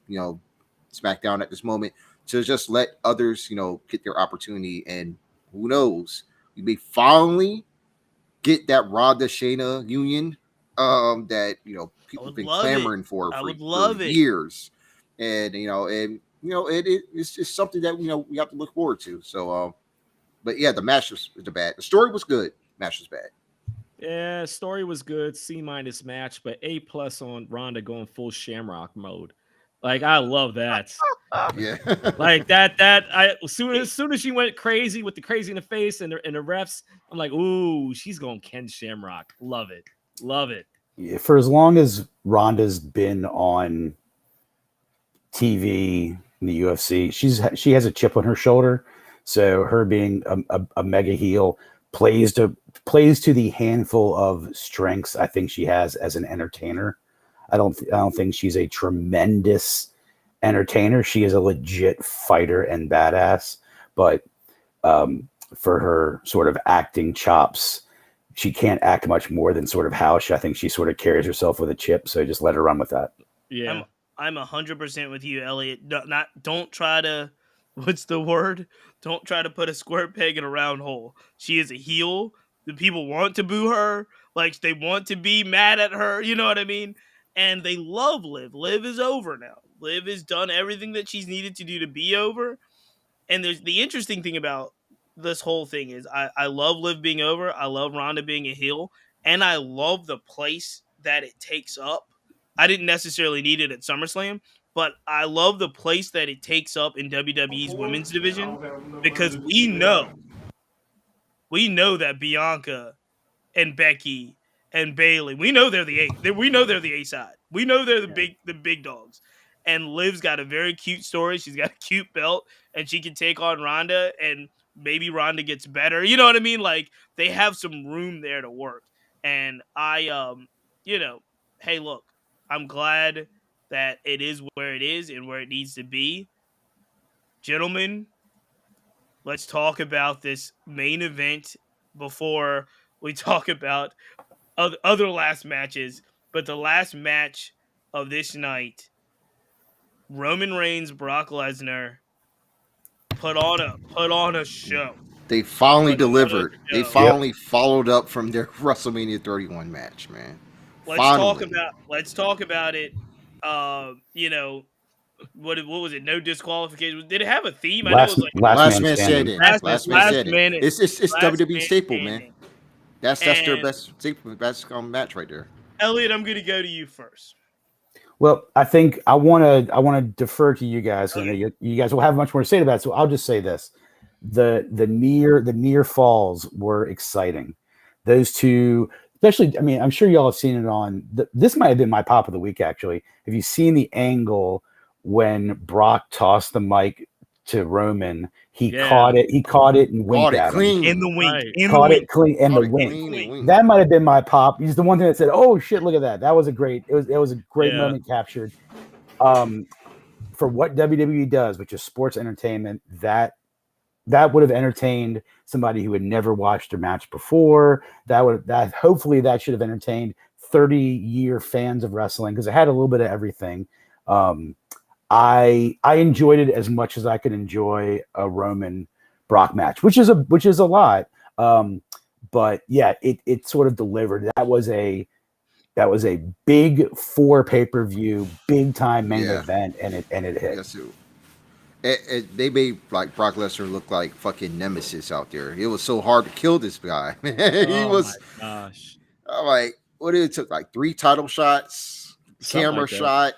SmackDown at this moment to just let others, get their opportunity. And who knows, we may finally get that Ronda Shayna union that, people have been clamoring for years. And, it's just something that, we have to look forward to. So, but yeah, the match was bad. The story was good. Match was bad. Yeah, story was good. C- match, but A+ on Ronda going full Shamrock mode. Like, I love that. Yeah, like that. As soon as she went crazy with the crazy in the face and the refs, I'm like, ooh, she's going Ken Shamrock. Love it. Yeah, for as long as Ronda's been on TV in the UFC, she has a chip on her shoulder. So her being a mega heel plays to the handful of strengths I think she has as an entertainer. I don't think she's a tremendous entertainer. She is a legit fighter and badass, but for her sort of acting chops, she can't act much more than sort of how I think she sort of carries herself with a chip. So just let her run with that. Yeah, I'm 100% with you, Elliot. Don't try to. What's the word? Don't try to put a square peg in a round hole. She is a heel. The people want to boo her. Like, they want to be mad at her. You know what I mean? And they love Liv. Liv is over now. Liv has done everything that she's needed to do to be over. And there's the interesting thing about this whole thing is I love Liv being over. I love Ronda being a heel. And I love the place that it takes up. I didn't necessarily need it at SummerSlam, but I love the place that it takes up in WWE's women's division because we know that Bianca and Becky and Bayley, we know they're the A. We know they're the A side. We know they're the big dogs. And Liv's got a very cute story. She's got a cute belt, and she can take on Ronda, and maybe Ronda gets better. You know what I mean? Like, they have some room there to work. And I, hey, look, I'm glad that it is where it is and where it needs to be. Gentlemen, let's talk about this main event before we talk about other last matches. But the last match of this night, Roman Reigns, Brock Lesnar put on a show. They finally delivered. They finally followed up from their WrestleMania 31 match, man. Let's talk about it. What was it? No disqualification. Did it have a theme? I know it was like last man standing. Last man standing. It's WWE staple, man. That's their best match right there. Elliot, I'm going to go to you first. Well, I think I want to defer to you guys. Okay. You guys will have much more to say about it. So I'll just say this: the near falls were exciting. Those two, especially. I mean, I'm sure y'all have seen it on. This might have been my pop of the week. Actually, have you seen the angle when Brock tossed the mic to Roman? He caught it and winked at him. In the wink. Right. Caught it clean in the wink. That might have been my pop. He's the one thing that said, "Oh shit, look at that." That was a great. It was a great moment captured. For what WWE does, which is sports entertainment, that would have entertained somebody who had never watched a match before. Hopefully that should have entertained 30-year fans of wrestling because it had a little bit of everything. I enjoyed it as much as I could enjoy a Roman Brock match, which is a lot. But yeah, it sort of delivered. That was a big 4 pay-per-view, big time main event, and it hit. Yes, they made like Brock Lesnar look like fucking nemesis out there. It was so hard to kill this guy. My gosh. I'm like, what did it took? Like 3 title shots, camera shot.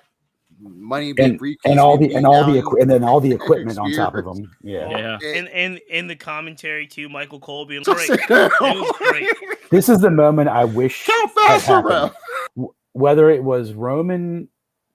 Money and all the equipment on top of them. And the commentary too, Michael Cole being great. It was great. This is the moment I wish count faster, bro. Whether it was Roman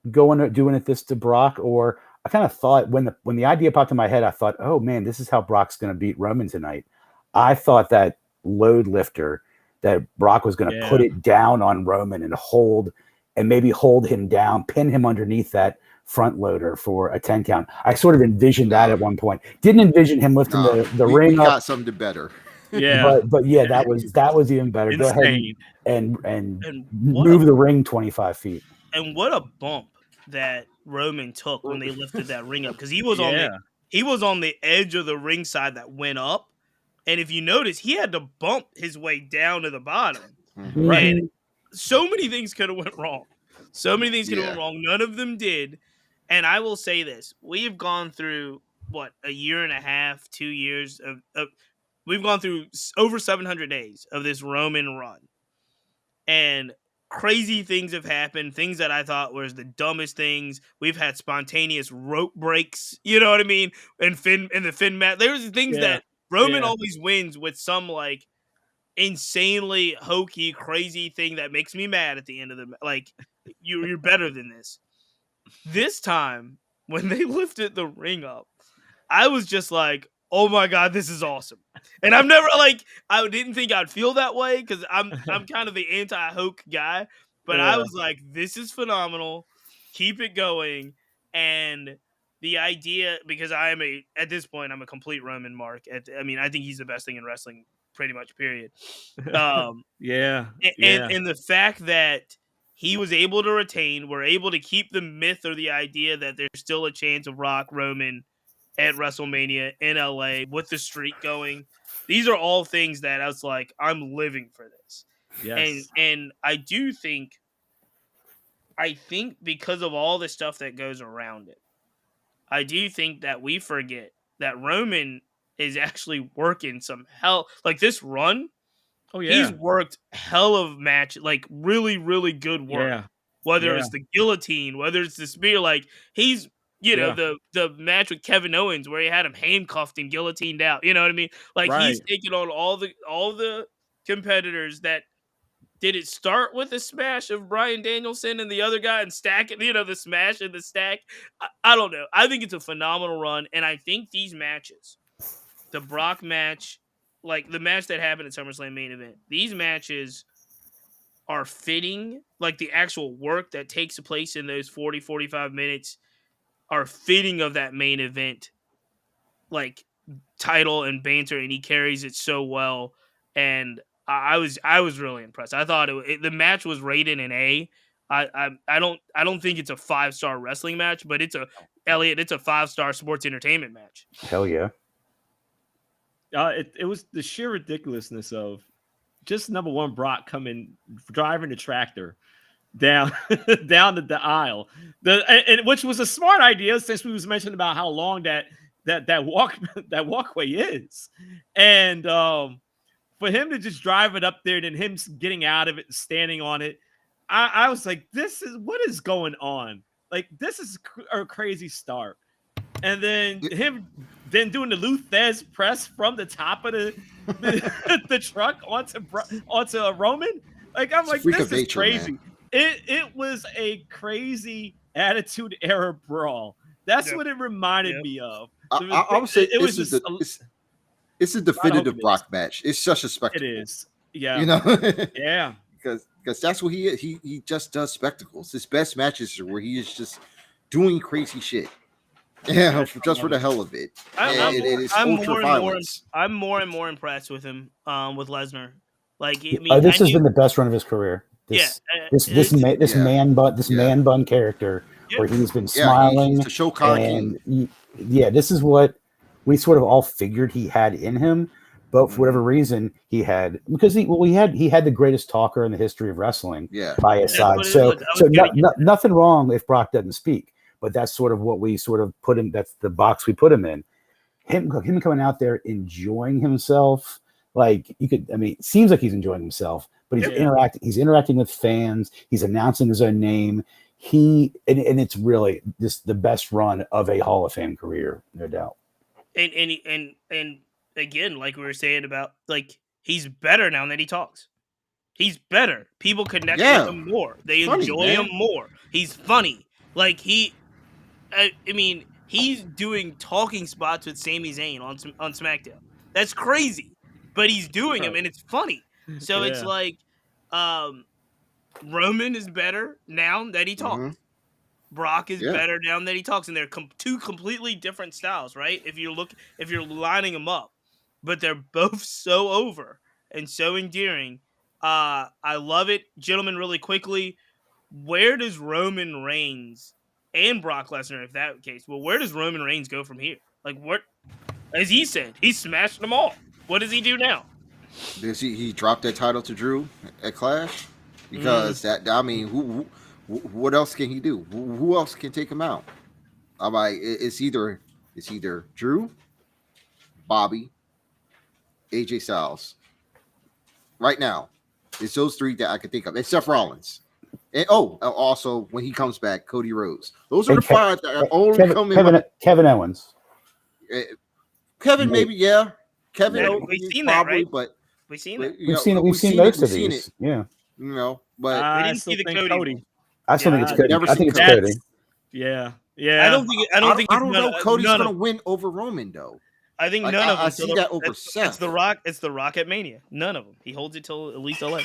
doing this to Brock, or I kind of thought when the idea popped in my head, I thought, oh man, this is how Brock's going to beat Roman tonight. I thought that load lifter that Brock was going to put it down on Roman and maybe hold him down, pin him underneath that front loader for a 10 count. I sort of envisioned that at one point. Didn't envision him lifting the ring up. We got something better. Yeah, but yeah, that was even better. Insane. Go ahead and move the ring 25 feet. And what a bump that Roman took when they lifted that ring up, because he was on the edge of the ring side that went up, and if you notice, he had to bump his way down to the bottom. Mm-hmm. And so many things could have went wrong. None of them did. And I will say this: we've gone through a year and a half, 2 years of we've gone through over 700 days of this Roman run, and crazy things have happened. Things that I thought was the dumbest things. We've had spontaneous rope breaks. You know what I mean? And the Finn match. There's things that Roman always wins with some like insanely hokey, crazy thing that makes me mad at the end of the like. You're better than this. This time when they lifted the ring up, I was just like, oh my God, this is awesome. And I've never I didn't think I'd feel that way because I'm kind of the anti-Hoke guy, but I was like, this is phenomenal. Keep it going. And the idea, because at this point, I'm a complete Roman mark. I think he's the best thing in wrestling, pretty much, period. And the fact that he was able to retain, we're able to keep the myth or the idea that there's still a chance of Rock Roman at WrestleMania in LA with the streak going. These are all things that I was like, I'm living for this. Yes. And I think because of all the stuff that goes around it, I do think that we forget that Roman is actually working some hell. Like this run, he's worked hell of match, like really, really good work. Yeah. Whether it's the guillotine, whether it's the spear, like he's the match with Kevin Owens where he had him handcuffed and guillotined out. You know what I mean? Like he's taking on all the competitors that did it start with a smash of Bryan Danielson and the other guy and stack it, the smash and the stack. I don't know. I think it's a phenomenal run. And I think these matches, the Brock match, like the match that happened at SummerSlam main event, these matches are fitting. Like the actual work that takes place in those 40, 45 minutes are fitting of that main event, like title and banter, and he carries it so well. And I was really impressed. I thought the match was rated an A. I don't think it's a 5-star wrestling match, but it's a 5-star sports entertainment match. Hell yeah. It was the sheer ridiculousness of just number one, Brock driving the tractor down the aisle, and which was a smart idea since we was mentioning about how long that walkway is, and for him to just drive it up there and then him getting out of it and standing on it, I was like, what is going on? Like this is a crazy start, and then him doing the Lou Thez press from the top of the truck onto a Roman. Like I'm like, this is crazy. Man. It was a crazy Attitude Era brawl. That's what it reminded me of. I would say it's a definitive Brock match. It's such a spectacle. It is. Yeah. Yeah. Because that's what he is. He just does spectacles. His best matches are where he is just doing crazy shit. Yeah, just for the hell of it. I'm more and more impressed with him, with Lesnar. Like, this has been the best run of his career. This man bun character where he's been smiling. He's a show king. This is what we sort of all figured he had in him, but for whatever reason he had the greatest talker in the history of wrestling by his side. Nothing wrong if Brock doesn't speak, but that's sort of what we sort of put him. That's the box we put him in. Him coming out there enjoying himself. Like it seems like he's enjoying himself, but he's interacting. He's interacting with fans. He's announcing his own name. And it's really just the best run of a Hall of Fame career, no doubt. And again, like we were saying about, like, he's better now than he talks. He's better. People connect with him more. They enjoy him more. He's funny. Like I mean, he's doing talking spots with Sami Zayn on SmackDown. That's crazy, but he's doing them, and it's funny. So it's like, Roman is better now that he talks. Mm-hmm. Brock is better now that he talks, and they're two completely different styles, right? If you're lining them up, but they're both so over and so endearing. I love it, gentlemen. Really quickly, where does Roman Reigns and Brock Lesnar, if that case, well, where does Roman Reigns go from here? Like, what? As he said, he smashed them all. What does he do now? He dropped that title to Drew at Clash because what else can he do? Who else can take him out? I'm like, it's either Drew, Bobby, AJ Styles. Right now, it's those three that I can think of, except Rollins. And also when he comes back, Cody Rhodes. Those are the five that are only coming. Kevin Owens. Kevin, maybe, yeah. Kevin, we've seen probably, that, right? But we've seen it. We've seen most of these. Yeah. You know, but we didn't see the Cody. I still think it's Cody. I think it's Cody. Yeah. I don't know. Cody's going to win over Roman, though. I think none of them. I see that over Seth. It's The Rock. It's The Rock at Mania. None of them. He holds it till at least LA.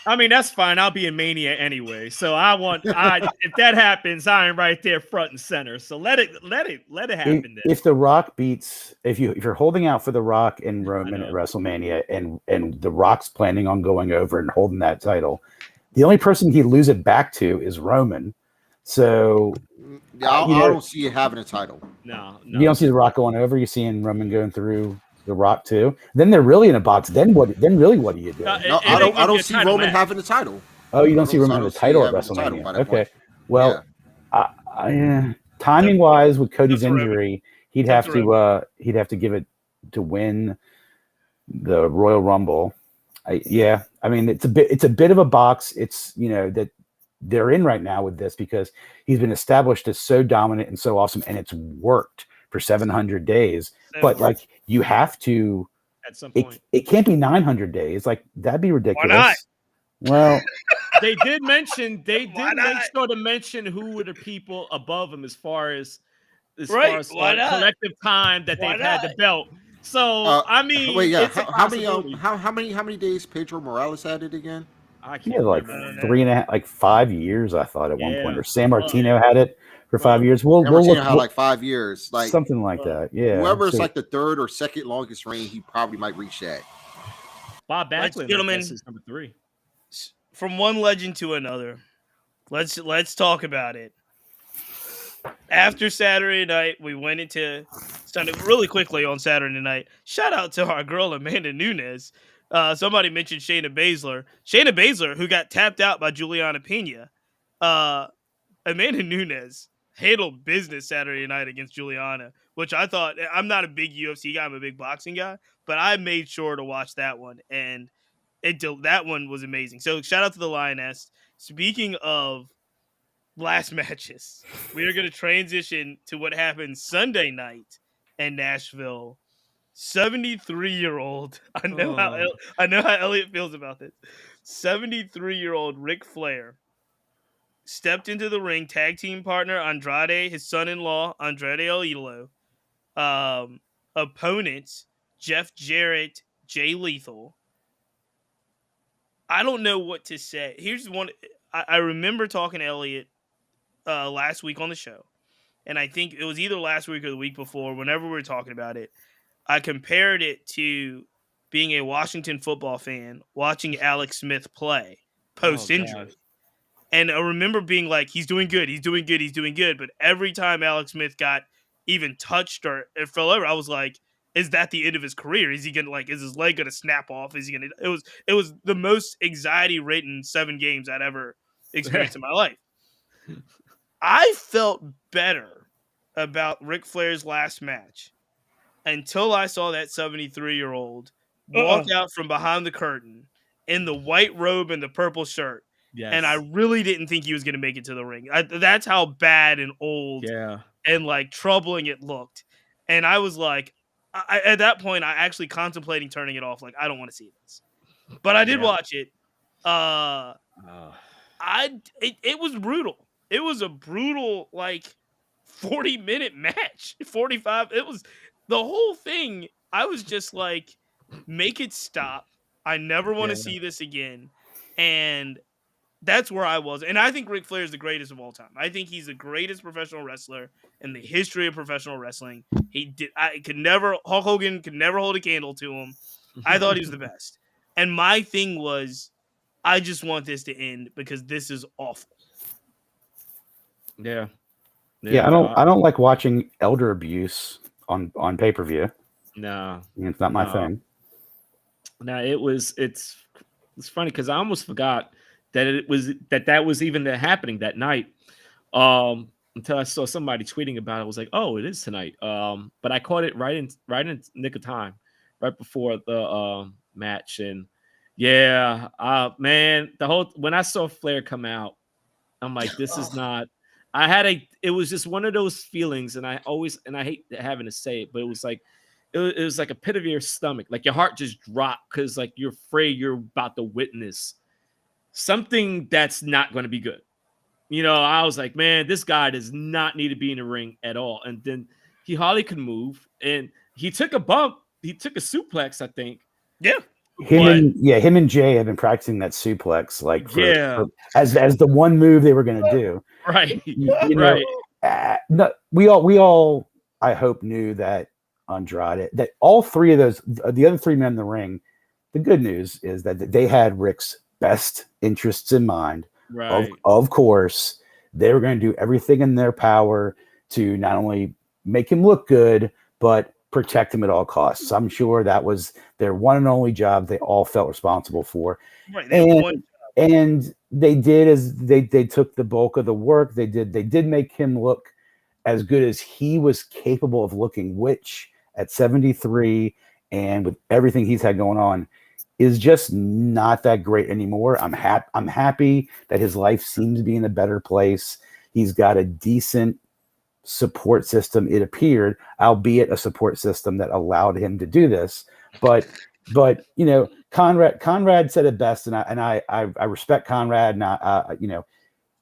I mean, that's fine. I'll be in Mania anyway. So if that happens, I'm right there front and center. So let it happen. If The Rock beats, if you're holding out for The Rock and Roman at WrestleMania, and The Rock's planning on going over and holding that title, the only person he'd lose it back to is Roman. So I don't see it having a title. No. You don't see The Rock going over. You're seeing Roman going through The Rock too. Then they're really in a box. Then what do you do? I don't see Roman having the title. Oh, you don't see Roman having the title at WrestleMania. Okay. Well, timing wise, with Cody's injury, he'd have to give it to win the Royal Rumble. I mean, it's a bit of a box. It's, that they're in right now with this because he's been established as so dominant and so awesome, and it's worked for 700 days. But like, you have to at some point. It can't be 900 days. Like, that'd be ridiculous. Why not? Well, they did make sure to mention who were the people above him as far as collective time that they've had the belt. So I mean, how many days Pedro Morales had it again? I can't like 3.5, like 5 years. I thought at one point, or San Martino had it for 5 years. We'll look had like 5 years, like something like that. Yeah, whoever's like the third or second longest reign, he probably might reach that. Bob Backlund, gentlemen, is number 3. From one legend to another, let's talk about it. After Saturday night, we went into Sunday really quickly on Saturday night. Shout out to our girl Amanda Nunes. Somebody mentioned Shayna Baszler, who got tapped out by Juliana Pena. Amanda Nunes handled business Saturday night against Juliana, which I thought, I'm not a big UFC guy, I'm a big boxing guy, but I made sure to watch that one, and that one was amazing. So shout out to the Lioness. Speaking of last matches, we are going to transition to what happened Sunday night in Nashville. 73-year-old. I know how Elliot feels about this. 73-year-old Ric Flair stepped into the ring. Tag team partner Andrade, his son-in-law Andrade El Idolo. Opponents Jeff Jarrett, Jay Lethal. I don't know what to say. Here's one. I remember talking to Elliot last week on the show, and I think it was either last week or the week before. Whenever we were talking about it, I compared it to being a Washington football fan watching Alex Smith play post-injury. And I remember being like, he's doing good. But every time Alex Smith got even touched or it fell over, I was like, is that the end of his career? Is he going to is his leg going to snap off? It was the most anxiety-ridden 7 games I'd ever experienced in my life. I felt better about Ric Flair's last match until I saw that 73-year-old walk out from behind the curtain in the white robe and the purple shirt. Yes. And I really didn't think he was going to make it to the ring. That's how bad and old and like troubling it looked. And I was like, at that point, I actually contemplating turning it off. Like, I don't want to see this. But I did watch it. It was brutal. It was a brutal 40-minute match. 45. It was the whole thing. I was just like, make it stop. I never want to see this again. And that's where I was. And I think Ric Flair is the greatest of all time. I think he's the greatest professional wrestler in the history of professional wrestling. Hulk Hogan could never hold a candle to him. I thought he was the best. And my thing was, I just want this to end because this is awful. Yeah. I don't like watching elder abuse on pay-per-view. No, it's not my thing. No, it's funny because I almost forgot that that was even happening that night. Until I saw somebody tweeting about it. I was like, oh, it is tonight. But I caught it right in nick of time, right before the match. And yeah, man, when I saw Flair come out, I'm like, this is not. It was just one of those feelings, and I hate having to say it, but it was like a pit of your stomach, like your heart just dropped because like you're afraid you're about to witness something that's not going to be good. I was like, man, this guy does not need to be in the ring at all. And then he hardly could move, and he took a bump. He took a suplex, I think. Yeah. Him and Jay have been practicing that suplex as the one move they were going to do. Right. No, we all I hope knew that Andrade, that all three of those, the other three men in the ring, the good news is that they had Rick's best interests in mind. Right. Of course, they were going to do everything in their power to not only make him look good, but protect him at all costs. I'm sure that was their one and only job they all felt responsible for. Right. And they did as they took the bulk of the work. They did make him look as good as he was capable of looking, which at 73 and with everything he's had going on is just not that great anymore. I'm happy that his life seems to be in a better place. He's got a decent support system, it appeared, albeit a support system that allowed him to do this. But Conrad said it best, and I respect Conrad. And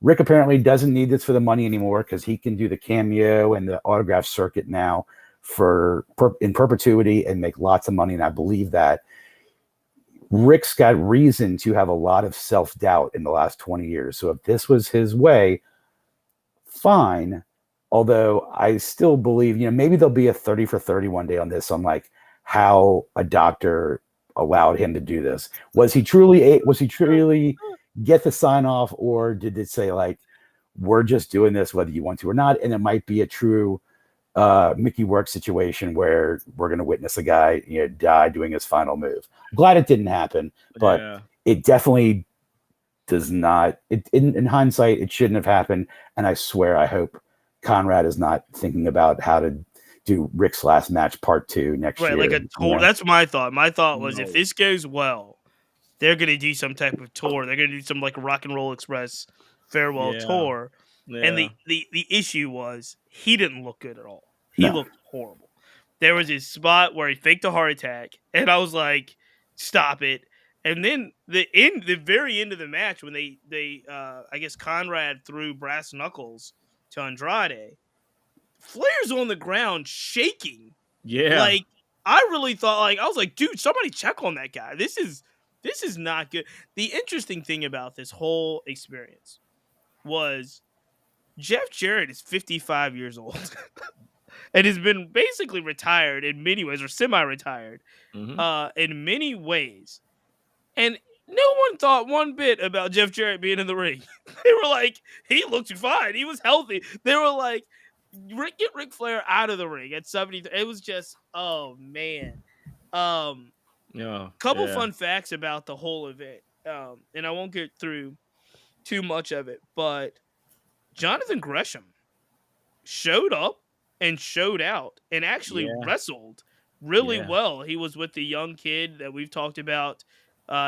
Rick apparently doesn't need this for the money anymore because he can do the cameo and the autograph circuit now in perpetuity and make lots of money. And I believe that Rick's got reason to have a lot of self-doubt in the last 20 years. So if this was his way, fine. Although I still believe, maybe there'll be a 30 for 30 one day on this, on like how a doctor allowed him to do this. Was he truly get the sign off, or did it say like, we're just doing this whether you want to or not? And it might be a true Mickey Rourke situation where we're going to witness a guy die doing his final move. Glad it didn't happen, but it definitely does not. In hindsight, it shouldn't have happened. And I swear, I hope Conrad is not thinking about how to do Rick's last match part 2 next year. Right, like a tour. That's my thought. My thought was if this goes well, they're going to do some type of tour. They're going to do some like Rock and Roll Express farewell tour. Yeah. And the issue was he didn't look good at all. He looked horrible. There was this spot where he faked a heart attack, and I was like, stop it. And then the very end of the match, when they I guess Conrad threw brass knuckles to Andrade, Flair's on the ground shaking. Yeah. Like, I really thought, I was like, dude, somebody check on that guy. This is not good. The interesting thing about this whole experience was Jeff Jarrett is 55 years old and has been basically retired in many ways, or semi-retired in many ways. And no one thought one bit about Jeff Jarrett being in the ring. They were like, he looked fine. He was healthy. They were like, get Ric Flair out of the ring at 73. It was just, oh, man. Couple fun facts about the whole event. And I won't get through too much of it, but Jonathan Gresham showed up and showed out and actually wrestled really well. He was with the young kid that we've talked about,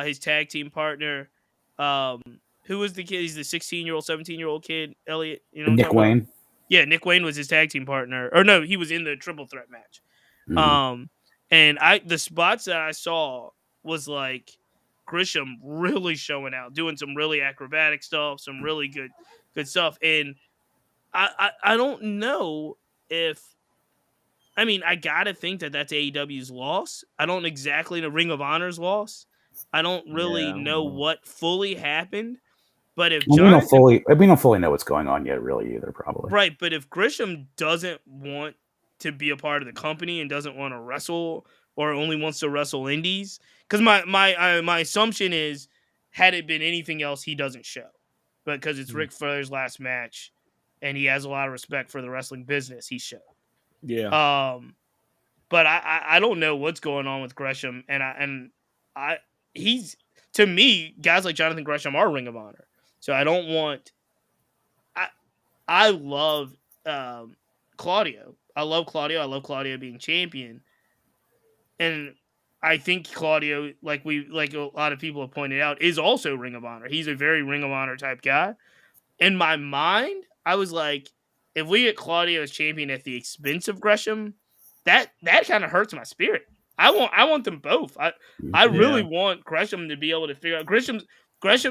his tag team partner. Who was the kid? He's the 16-year-old, 17-year-old kid, Elliot. Nick Wayne. Yeah, Nick Wayne was his tag team partner. Or no, he was in the triple threat match. And the spots that I saw was like Grisham really showing out, doing some really acrobatic stuff, some really good stuff. And I don't know if, I mean, I gotta think that that's AEW's loss. I don't exactly know Ring of Honor's loss. I don't really know what fully happened. But if Jonathan, we don't fully know what's going on yet, really, either, probably. Right, but if Grisham doesn't want to be a part of the company and doesn't want to wrestle, or only wants to wrestle indies, because my assumption is, had it been anything else, he doesn't show, but because it's Ric Flair's last match, and he has a lot of respect for the wrestling business, he showed. Yeah. But I don't know what's going on with Gresham, and he's, to me, guys like Jonathan Gresham are Ring of Honor. So I don't want. I love Claudio. I love Claudio. I love Claudio being champion, and I think Claudio, like a lot of people have pointed out, is also Ring of Honor. He's a very Ring of Honor type guy. In my mind, I was like, if we get Claudio as champion at the expense of Gresham, that kind of hurts my spirit. I want them both. I really want Gresham to be able to figure out. Gresham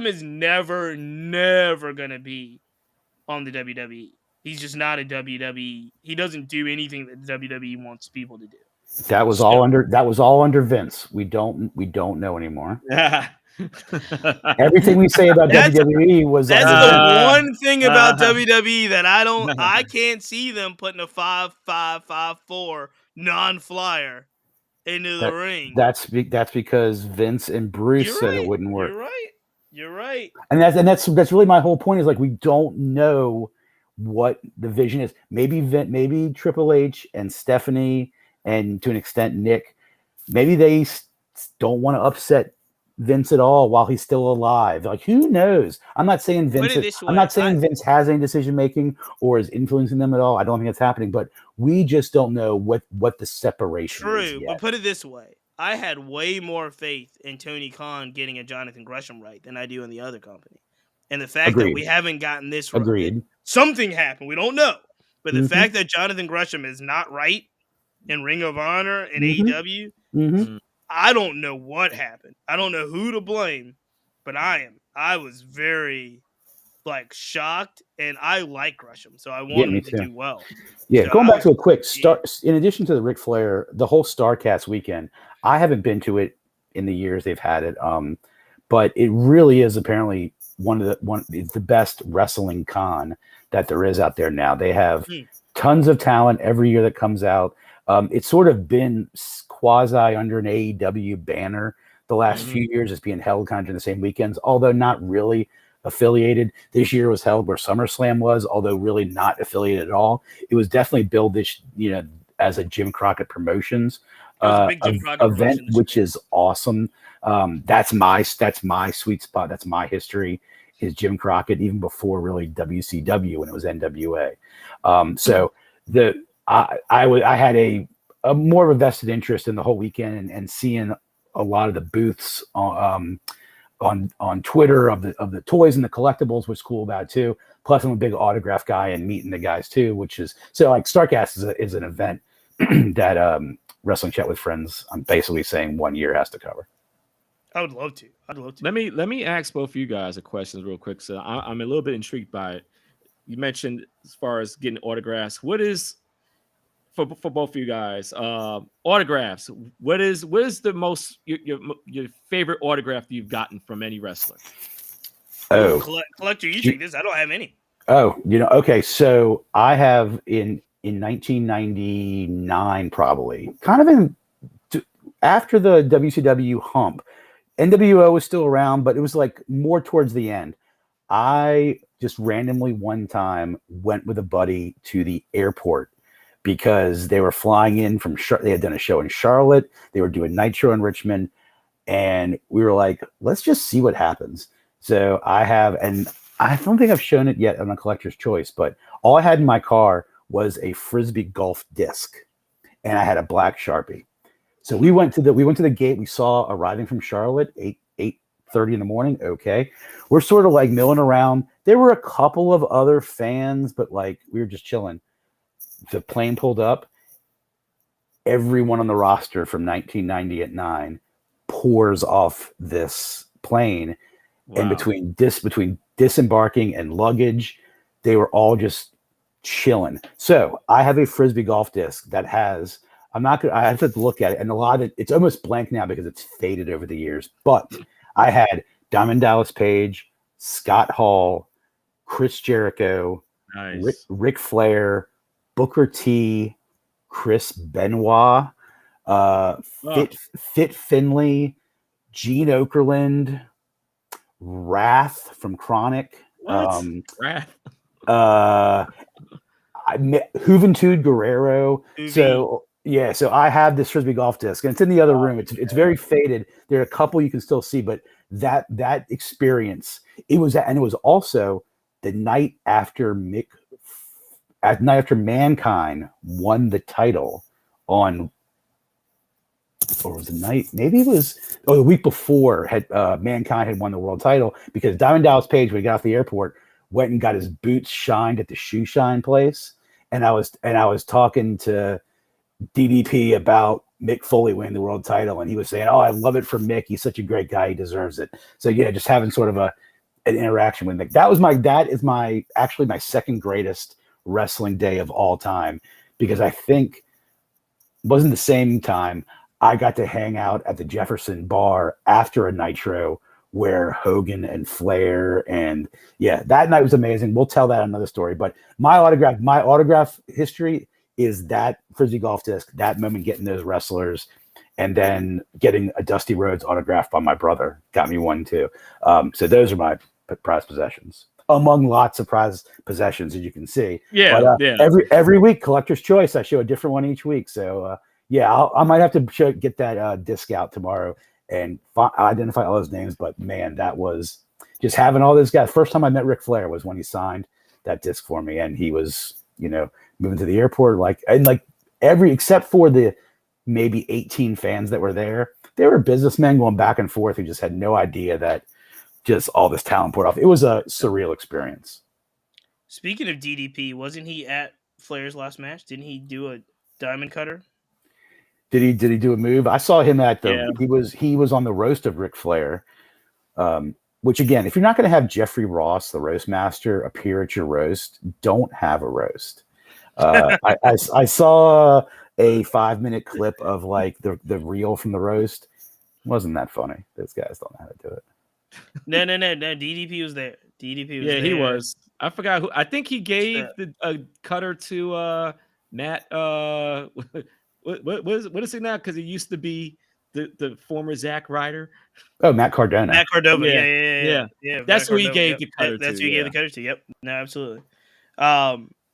is never gonna be on the WWE. He's just not a WWE. He doesn't do anything that the WWE wants people to do. That was all under Vince. We don't know anymore. Everything we say about WWE was that's the one thing about WWE that I can't see them putting a 5-5-5-4 non-flyer into the ring. That's because Vince and Bruce said it wouldn't work. You're right. And that's really my whole point, is like, we don't know what the vision is. Maybe Triple H and Stephanie, and to an extent Nick, maybe they don't want to upset Vince at all while he's still alive. Like, who knows? I'm not saying Vince has any decision making or is influencing them at all. I don't think it's happening, but we just don't know what the separation is yet. But put it this way. I had way more faith in Tony Khan getting a Jonathan Gresham right than I do in the other company. And the fact that we haven't gotten this right. Agreed. Something happened. We don't know. But the fact that Jonathan Gresham is not right in Ring of Honor and AEW, I don't know what happened. I don't know who to blame, but I was very shocked, and I like Gresham, so I want him to do well. Yeah, so going back to a quick start, in addition to the Ric Flair, the whole StarCast weekend, I haven't been to it in the years they've had it, but it really is apparently it's the best wrestling con that there is out there now. They have tons of talent every year that comes out. It's sort of been quasi under an AEW banner the last few years. It's being held kind of in the same weekends, although not really affiliated. This year was held where SummerSlam was, although really not affiliated at all. It was definitely billed this, as a Jim Crockett Promotions event, which is awesome. That's my sweet spot. That's my history, is Jim Crockett, even before really WCW, when it was NWA. So I had a more of a vested interest in the whole weekend, and seeing a lot of the booths on Twitter of the toys and the collectibles was cool about it too. Plus, I'm a big autograph guy, and meeting the guys too, which is so StarCast is an event that Wrestling Chat with Friends, I'm basically saying 1 year has to cover. I would love to. Let me ask both of you guys a question real quick. So I'm a little bit intrigued by it. You mentioned as far as getting autographs. What is for both of you guys? Autographs. What is the most your favorite autograph that you've gotten from any wrestler? Oh, collector, you think this? I don't have any. Oh, okay. So I have in 1999, probably kind of after the WCW hump. NWO was still around, but it was more towards the end. I just randomly one time went with a buddy to the airport because they were flying in from they had done a show in Charlotte. They were doing Nitro in Richmond, and we were like, let's just see what happens. So I have, and I don't think I've shown it yet on a collector's choice, but all I had in my car was a Frisbee golf disc, and I had a black Sharpie. So we went to the gate. We saw arriving from Charlotte 8:30 in the morning. Okay, we're sort of milling around. There were a couple of other fans, but we were just chilling. The plane pulled up. Everyone on the roster from 1990 at 9 pours off this plane, and between disembarking and luggage, they were all just chilling. So I have a Frisbee golf disc that has. I have to look at it, and a lot of it's almost blank now because it's faded over the years. But I had Diamond Dallas Page, Scott Hall, Chris Jericho, Ric Flair, Booker T, Chris Benoit, Fit Finley, Gene Okerlund, Wrath from Chronic. Wrath. Juventud Guerrero. So I have this Frisbee golf disc, and it's in the other room. It's very faded. There are a couple you can still see, but that experience, it was also the night after Mankind won the title on, or was the night? Maybe it was the week before Mankind had won the world title, because Diamond Dallas Page, when he got off the airport, went and got his boots shined at the shoe shine place, and I was talking to DDP about Mick Foley winning the world title, and he was saying, "Oh, I love it for Mick. He's such a great guy. He deserves it." So yeah, just having sort of an interaction with Mick. That is actually my second greatest wrestling day of all time, because I think it wasn't the same time I got to hang out at the Jefferson Bar after a Nitro where Hogan and Flair, and that night was amazing. We'll tell that another story. But my autograph history is that Frisbee golf disc, that moment getting those wrestlers, and then getting a Dusty Rhodes autograph by my brother got me one too. So those are my prized possessions, among lots of prized possessions, as you can see. Every week, Collector's Choice, I show a different one each week. So I might have to get that disc out tomorrow and identify all those names. But man, that was just having all those guys. First time I met Ric Flair was when he signed that disc for me, and he was, moving to the airport, except for the maybe 18 fans that were there, they were businessmen going back and forth who just had no idea that just all this talent poured off. It was a surreal experience. Speaking of DDP, wasn't he at Flair's last match? Didn't he do a diamond cutter? Did he do a move? I saw him at he was on the roast of Ric Flair. Which again, if you're not going to have Jeffrey Ross, the roast master, appear at your roast, don't have a roast. I saw a 5-minute clip of the reel from the roast. Wasn't that funny? Those guys don't know how to do it. No. DDP was there. He was. I forgot who. I think he gave the cutter to Matt. What is it now? Because he used to be the former Zack Ryder. Oh, Matt Cardona. Yeah. That's who he gave the cutter to. That's who he gave the cutter to. Yep. No, absolutely.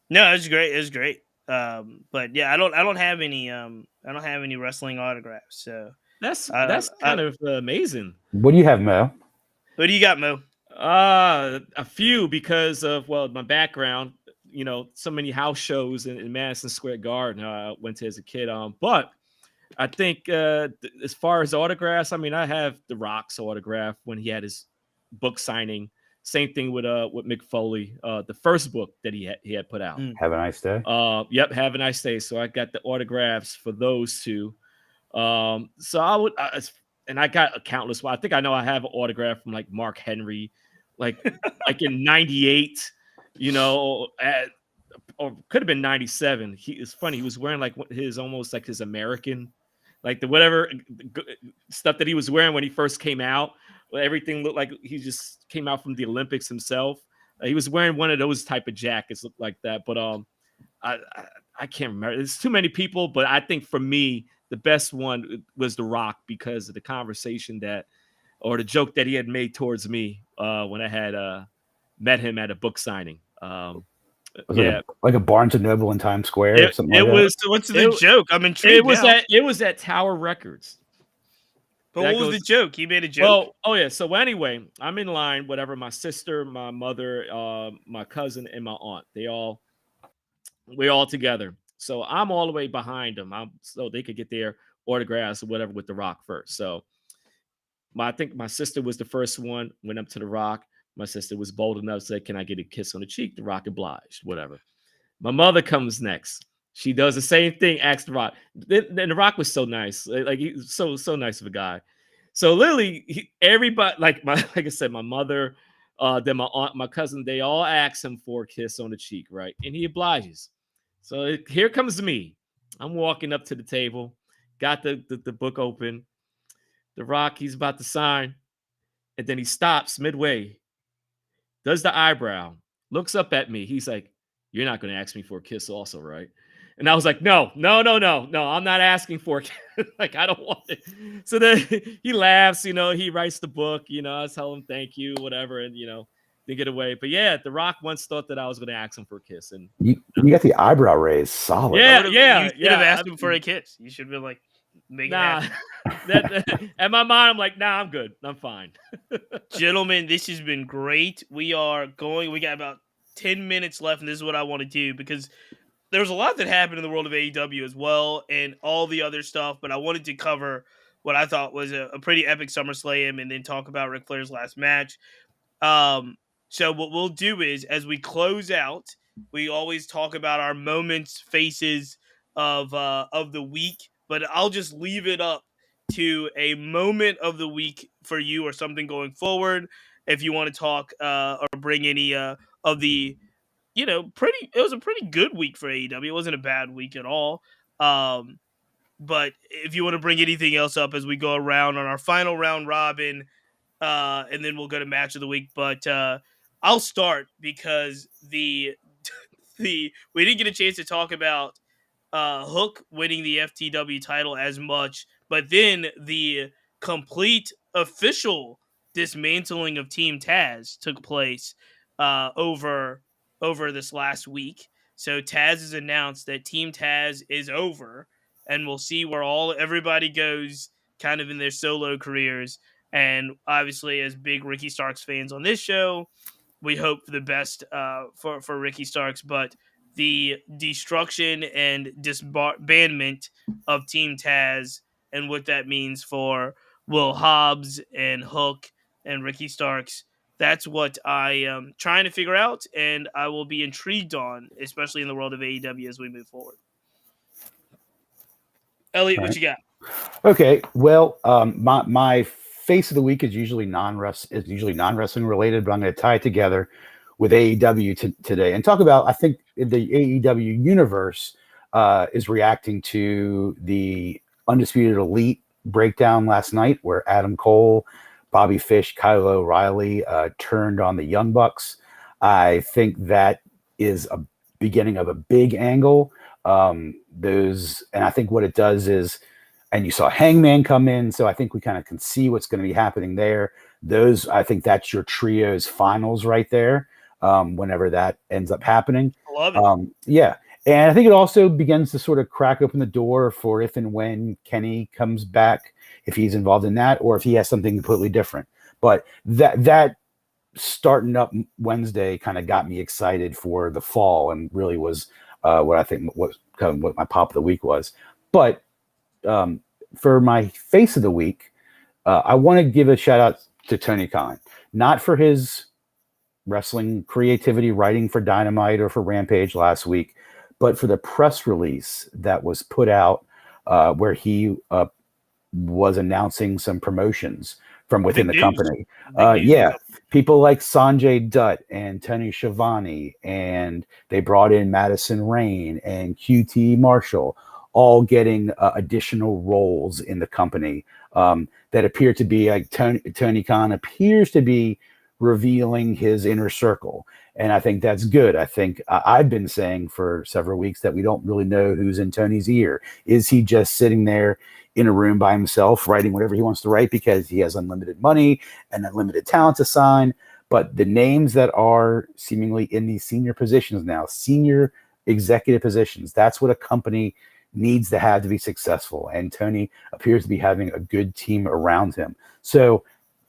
No, it was great. It was great. But yeah, I don't have any wrestling autographs. So that's kind of amazing. What do you have, Mo? What do you got, Mo? A few, because of my background. So many house shows in Madison Square Garden I went to as a kid. But I think as far as autographs, I mean, I have The Rock's autograph when he had his book signing. Same thing with Mick Foley, the first book that he had put out. Have a Nice Day. Yep, Have a Nice Day. So I got the autographs for those two. So I would, and I got a countless. Well, I think I know I have an autograph from Mark Henry, like in '98. Or could have been 97. It's funny. He was wearing his American, the whatever stuff that he was wearing when he first came out. Everything looked like he just came out from the Olympics himself. He was wearing one of those type of jackets, looked like that. But I can't remember. There's too many people. But I think for me, the best one was The Rock, because of the conversation or the joke that he had made towards me when I had met him at a book signing. Like a Barnes and Noble in Times Square or something like that. So what's the joke? I'm intrigued. It was at Tower Records. But what was the joke? He made a joke. So anyway, I'm in line. Whatever. My sister, my mother, my cousin, and my aunt. We're all together. So I'm all the way behind them. So they could get their autographs or whatever with The Rock first. So I think my sister was the first one. Went up to The Rock. My sister was bold enough to say, "Can I get a kiss on the cheek?" The Rock obliged, whatever. My mother comes next. She does the same thing, asks The Rock. Then The Rock was so nice. He's so nice of a guy. So literally, everybody, like I said, my mother, then my aunt, my cousin, they all ask him for a kiss on the cheek, right? And he obliges. So here comes me. I'm walking up to the table, got the book open. The Rock, he's about to sign, and then he stops midway, does the eyebrow, looks up at me. He's like, "You're not going to ask me for a kiss, also, right?" And I was like, no, I'm not asking for it. Like, I don't want it. So then he laughs, he writes the book, I tell him thank you, whatever, and they get away. But yeah, The Rock once thought that I was going to ask him for a kiss, and you got the eyebrow raise, solid. Yeah, you should have asked him for a kiss. You should have been like, make it happen. At my mind, I'm like, nah, I'm good, I'm fine. Gentlemen, this has been great. We got about 10 minutes left, and this is what I want to do, because there's a lot that happened in the world of AEW as well, and all the other stuff, but I wanted to cover what I thought was a pretty epic SummerSlam, and then talk about Ric Flair's last match. So what we'll do is, as we close out, we always talk about our moments, faces of the week, but I'll just leave it up to a moment of the week for you, or something going forward. If you want to talk or bring any of the, it was a pretty good week for AEW. It wasn't a bad week at all. But if you want to bring anything else up as we go around on our final round robin, and then we'll go to match of the week. But I'll start, because we didn't get a chance to talk about Hook winning the FTW title as much, but then the complete official dismantling of Team Taz took place over this last week. So Taz has announced that Team Taz is over, and we'll see where everybody goes kind of in their solo careers. And obviously, as big Ricky Starks fans on this show, we hope for the best for Ricky Starks, but the destruction and disbandment of Team Taz and what that means for Will Hobbs and Hook and Ricky Starks, that's what I am trying to figure out, and I will be intrigued on, especially in the world of AEW as we move forward. Elliot, what you got? Okay, well, my face of the week is usually non-wrestling related, but I'm going to tie it together with AEW today and talk about, I think the AEW universe is reacting to the Undisputed Elite breakdown last night, where Adam Cole, Bobby Fish, Kyle O'Reilly turned on the Young Bucks. I think that is a beginning of a big angle. And I think what it does is, and you saw Hangman come in, so I think we kind of can see what's going to be happening there. I think that's your trios finals right there, whenever that ends up happening. I love it. Yeah. And I think it also begins to sort of crack open the door for if and when Kenny comes back, if he's involved in that, or if he has something completely different. But that starting up Wednesday kind of got me excited for the fall, and really was what I think what my pop of the week was. But for my face of the week, I want to give a shout out to Tony Khan, not for his wrestling creativity, writing for Dynamite or for Rampage last week, but for the press release that was put out where he was announcing some promotions from within the company. People like Sanjay Dutt and Tony Schiavone, and they brought in Madison Rain and QT Marshall, all getting additional roles in the company that appear to be like Tony Khan appears to be revealing his inner circle. And I think that's good. I think I've been saying for several weeks that we don't really know who's in Tony's ear. Is he just sitting there in a room by himself writing whatever he wants to write because he has unlimited money and unlimited talent to sign? But the names that are seemingly in these senior positions now, senior executive positions, that's what a company needs to have to be successful. And Tony appears to be having a good team around him. So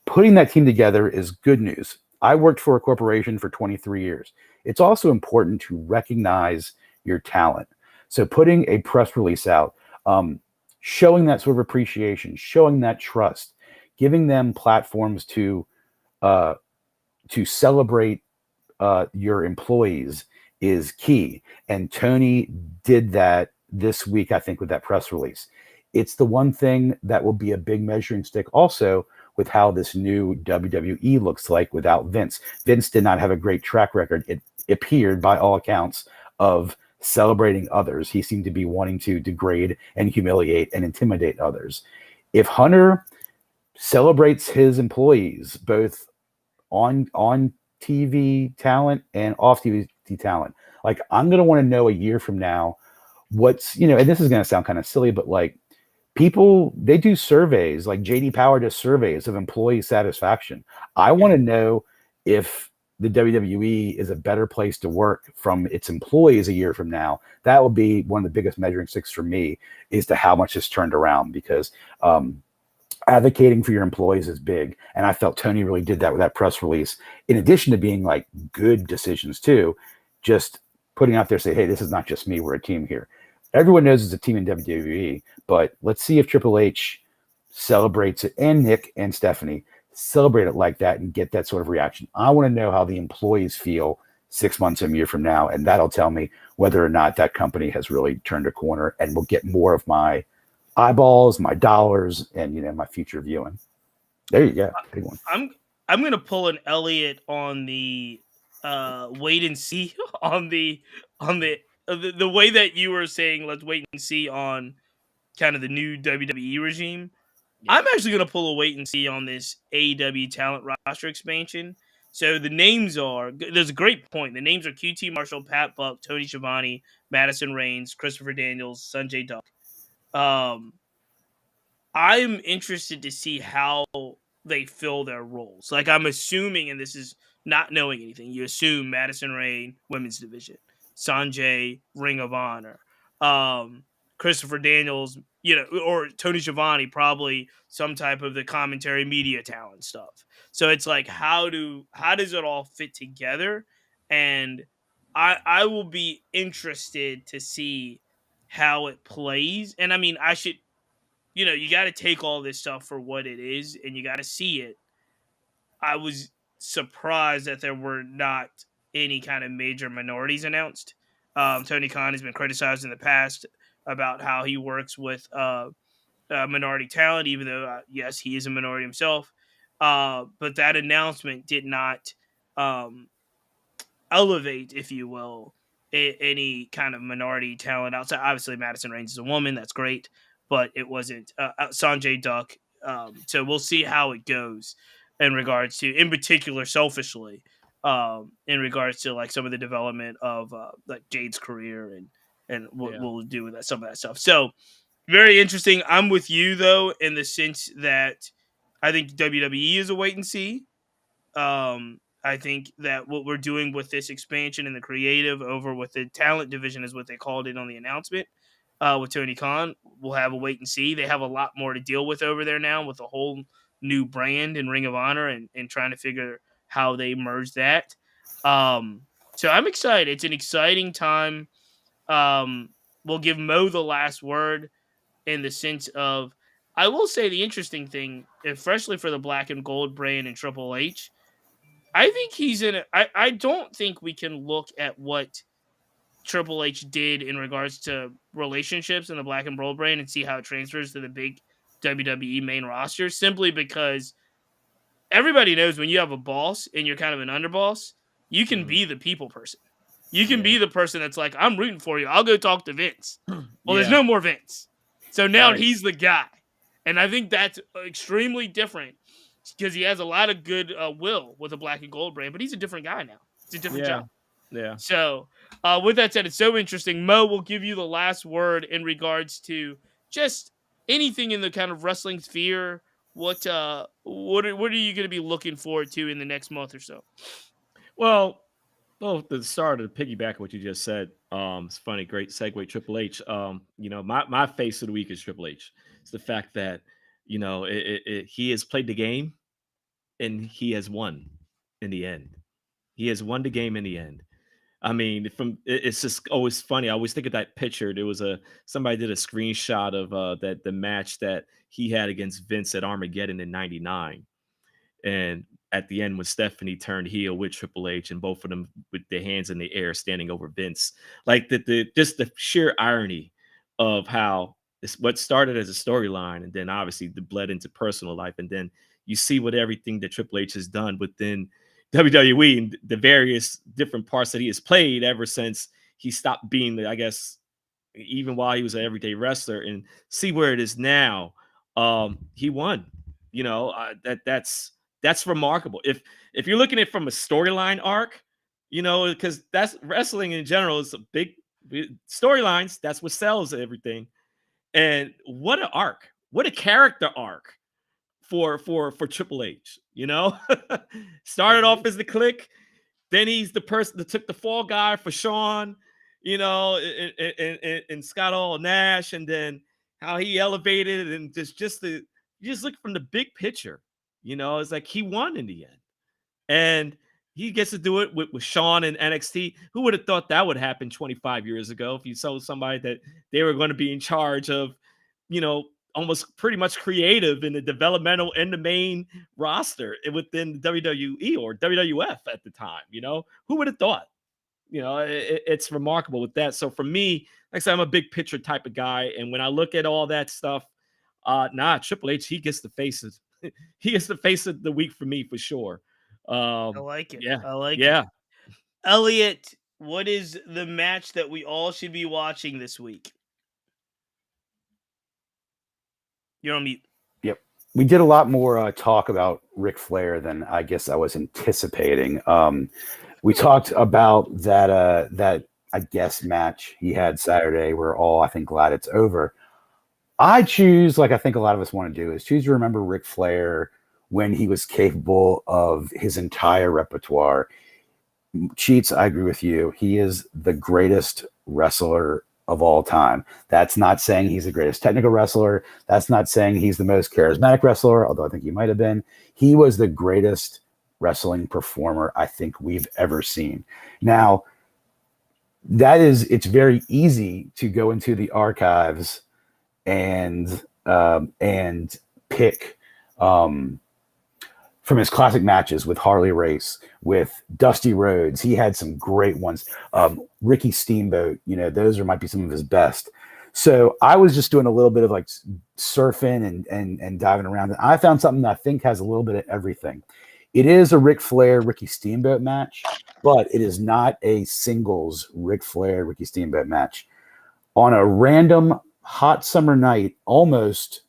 putting that team together is good news. I worked for a corporation for 23 years. It's also important to recognize your talent. So putting a press release out, showing that sort of appreciation, showing that trust, giving them platforms to celebrate your employees is key. And Tony did that this week, I think, with that press release. It's the one thing that will be a big measuring stick also with how this new WWE looks like without Vince. Vince did not have a great track record. It appeared, by all accounts, of celebrating others. He seemed to be wanting to degrade and humiliate and intimidate others. If Hunter celebrates his employees, both on TV talent and off TV talent, like, I'm going to want to know a year from now what's, and this is going to sound kind of silly, but like, people, they do surveys, like JD Power does surveys of employee satisfaction. I want to know if the WWE is a better place to work from its employees a year from now. That will be one of the biggest measuring sticks for me, is to how much it's turned around, because advocating for your employees is big. And I felt Tony really did that with that press release, in addition to being like good decisions too, just putting out there, say, hey, this is not just me, we're a team here. Everyone knows it's a team in WWE, but let's see if Triple H celebrates it, and Nick and Stephanie celebrate it like that and get that sort of reaction. I want to know how the employees feel 6 months and a year from now, and that'll tell me whether or not that company has really turned a corner and will get more of my eyeballs, my dollars, and my future viewing. There you go. Big one. I'm gonna pull an Elliot on the wait and see on the way that you were saying, let's wait and see on kind of the new WWE regime. Yeah. I'm actually going to pull a wait and see on this AEW talent roster expansion. So the names are, there's a great point. The names are QT Marshall, Pat Buck, Tony Schiavone, Madison Raines, Christopher Daniels, Sanjay Dutt. I'm interested to see how they fill their roles. Like, I'm assuming, and this is not knowing anything, you assume Madison Rain, women's division, Sanjay, Ring of Honor, Christopher Daniels, or Tony Schiavone, probably some type of the commentary media talent stuff. So it's like, how does it all fit together? And I will be interested to see how it plays. And I mean, you got to take all this stuff for what it is, and you got to see it. I was surprised that there were not any kind of major minorities announced. Tony Khan has been criticized in the past about how he works with minority talent, even though, yes, he is a minority himself. But that announcement did not elevate, if you will, any kind of minority talent outside. Obviously, Madison Raines is a woman. That's great. But it wasn't Sanjay Dutt. So we'll see how it goes in regards to, in particular, selfishly, in regards to like some of the development of like Jade's career and what we'll do with some of that stuff. So very interesting. I'm with you though, in the sense that I think WWE is a wait and see. I think that what we're doing with this expansion in the creative over with the talent division is what they called it on the announcement. With Tony Khan, we'll have a wait and see. They have a lot more to deal with over there now with a whole new brand in Ring of Honor and trying to figure how they merge that. So I'm excited. It's an exciting time. We'll give Mo the last word in the sense of, I will say the interesting thing, especially for the Black and Gold brand and Triple H, I think he's in it. I don't think we can look at what Triple H did in regards to relationships in the Black and Gold brand and see how it transfers to the big WWE main roster, simply because everybody knows when you have a boss and you're kind of an underboss, you can be the people person. You can be the person that's like, I'm rooting for you. I'll go talk to Vince. Well, there's no more Vince. So now he's the guy. And I think that's extremely different because he has a lot of good will with the Black and Gold brand, but he's a different guy now. It's a different job. Yeah. So with that said, it's so interesting. Mo will give you the last word in regards to just anything in the kind of wrestling sphere. What are you going to be looking forward to in the next month or so? Well, the start of the piggyback of what you just said. It's funny, great segue. Triple H. My face of the week is Triple H. It's the fact that he has played the game and he has won in the end. He has won the game in the end. I mean, it's just always funny. I always think of that picture. There was somebody did a screenshot of the match that he had against Vince at Armageddon in '99, and at the end when Stephanie turned heel with Triple H, and both of them with their hands in the air standing over Vince, like just the sheer irony of how It's what started as a storyline, and then obviously the bled into personal life, and then you see what everything that Triple H has done within WWE and the various different parts that he has played ever since he stopped being the, I guess, even while he was an everyday wrestler, and see where it is now. He won. That's remarkable. If you're looking at it from a storyline arc, because that's wrestling in general is a big storylines. That's what sells everything. And what an arc! What a character arc for Triple H. Started off as the Click, then he's the person that took the fall guy for Shawn, and Scott Hall Nash, and then how he elevated and you just look from the big picture. It's like he won in the end, and he gets to do it with Shawn and NXT. Who would have thought that would happen 25 years ago if you told somebody that they were going to be in charge of, almost pretty much creative in the developmental and the main roster within WWE or WWF at the time? Who would have thought? It's remarkable with that. So for me, like I said, I'm a big picture type of guy, and when I look at all that stuff, Triple H, he gets the faces. He gets the face of the week for me for sure. I like it. Yeah, I like yeah. it. Elliot, what is the match that we all should be watching this week? You're on mute. Yep. We did a lot more talk about Ric Flair than I guess I was anticipating. We talked about that I guess match he had Saturday. We're all, I think, glad it's over. I choose, like I think a lot of us want to do, is choose to remember Ric Flair when he was capable of his entire repertoire. Cheats, I agree with you. He is the greatest wrestler of all time. That's not saying he's the greatest technical wrestler. That's not saying he's the most charismatic wrestler, although I think he might have been. He was the greatest wrestling performer I think we've ever seen. Now, it's very easy to go into the archives and pick from his classic matches with Harley Race, with Dusty Rhodes. He had some great ones. Ricky Steamboat, those might be some of his best. So I was just doing a little bit of like surfing and diving around. And I found something that I think has a little bit of everything. It is a Ric Flair, Ricky Steamboat match, but it is not a singles Ric Flair, Ricky Steamboat match. On a random hot summer night, almost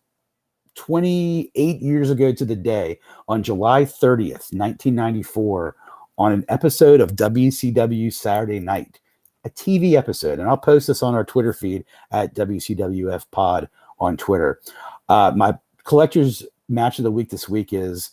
28 years ago to the day, on July 30th, 1994, on an episode of WCW Saturday Night, a TV episode. And I'll post this on our Twitter feed at WCWF Pod on Twitter. My collector's match of the week this week is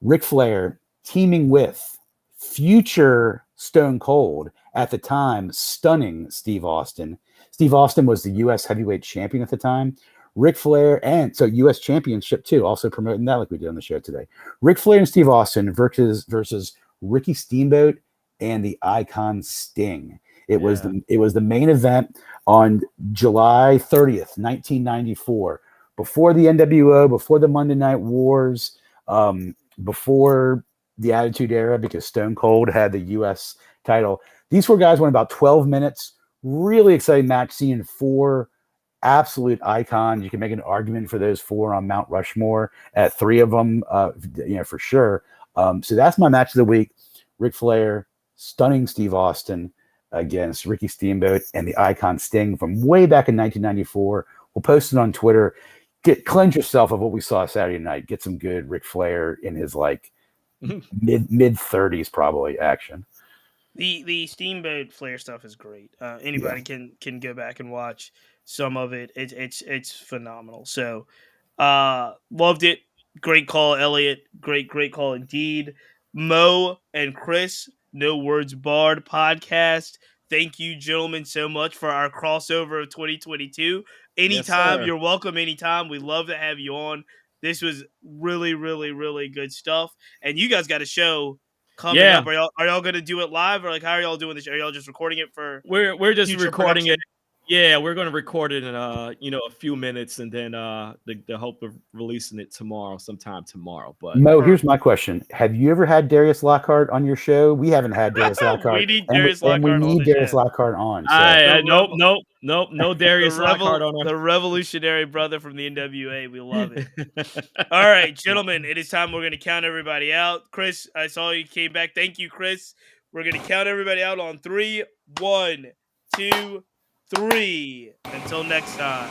Ric Flair teaming with future Stone Cold, at the time stunning Steve Austin. Steve Austin was the U.S. heavyweight champion at the time. Ric Flair, and so U.S. championship too, also promoting that like we did on the show today. Ric Flair and Steve Austin versus Ricky Steamboat and the Icon Sting. It was the main event on July 30th, 1994. Before the NWO, before the Monday Night Wars, before the Attitude Era, because Stone Cold had the U.S. title. These four guys went about 12 minutes. Really exciting match, seeing four absolute icons. You can make an argument for those four on Mount Rushmore at three of them, for sure. So that's my match of the week. Ric Flair stunning Steve Austin against Ricky Steamboat and the Icon Sting from way back in 1994. We'll post it on Twitter. Cleanse yourself of what we saw Saturday night. Get some good Ric Flair in his like mid 30s probably action. The Steamboat Flair stuff is great. Anybody can go back and watch some of it. It's phenomenal. So loved it. Great call, Elliot. Great call indeed. Mo and Chris, No Words Barred podcast. Thank you, gentlemen, so much for our crossover of 2022. Anytime, you're welcome anytime. We love to have you on. This was really, really, really good stuff. And you guys got a show coming up. Are y'all going to do it live, or like how are y'all doing this? Are y'all just recording it for? We're just recording it. Yeah, we're going to record it in a few minutes, and then the hope of releasing it sometime tomorrow. But Mo, here's my question: have you ever had Darius Lockhart on your show? We haven't had Darius Lockhart, We need and Darius we Lockhart on need the Darius show. Lockhart on. So. No Darius Lockhart on the revolutionary brother from the NWA. We love it. All right, gentlemen, it is time. We're going to count everybody out. Chris, I saw you came back. Thank you, Chris. We're going to count everybody out on 3. 1, 2, 3. Until next time.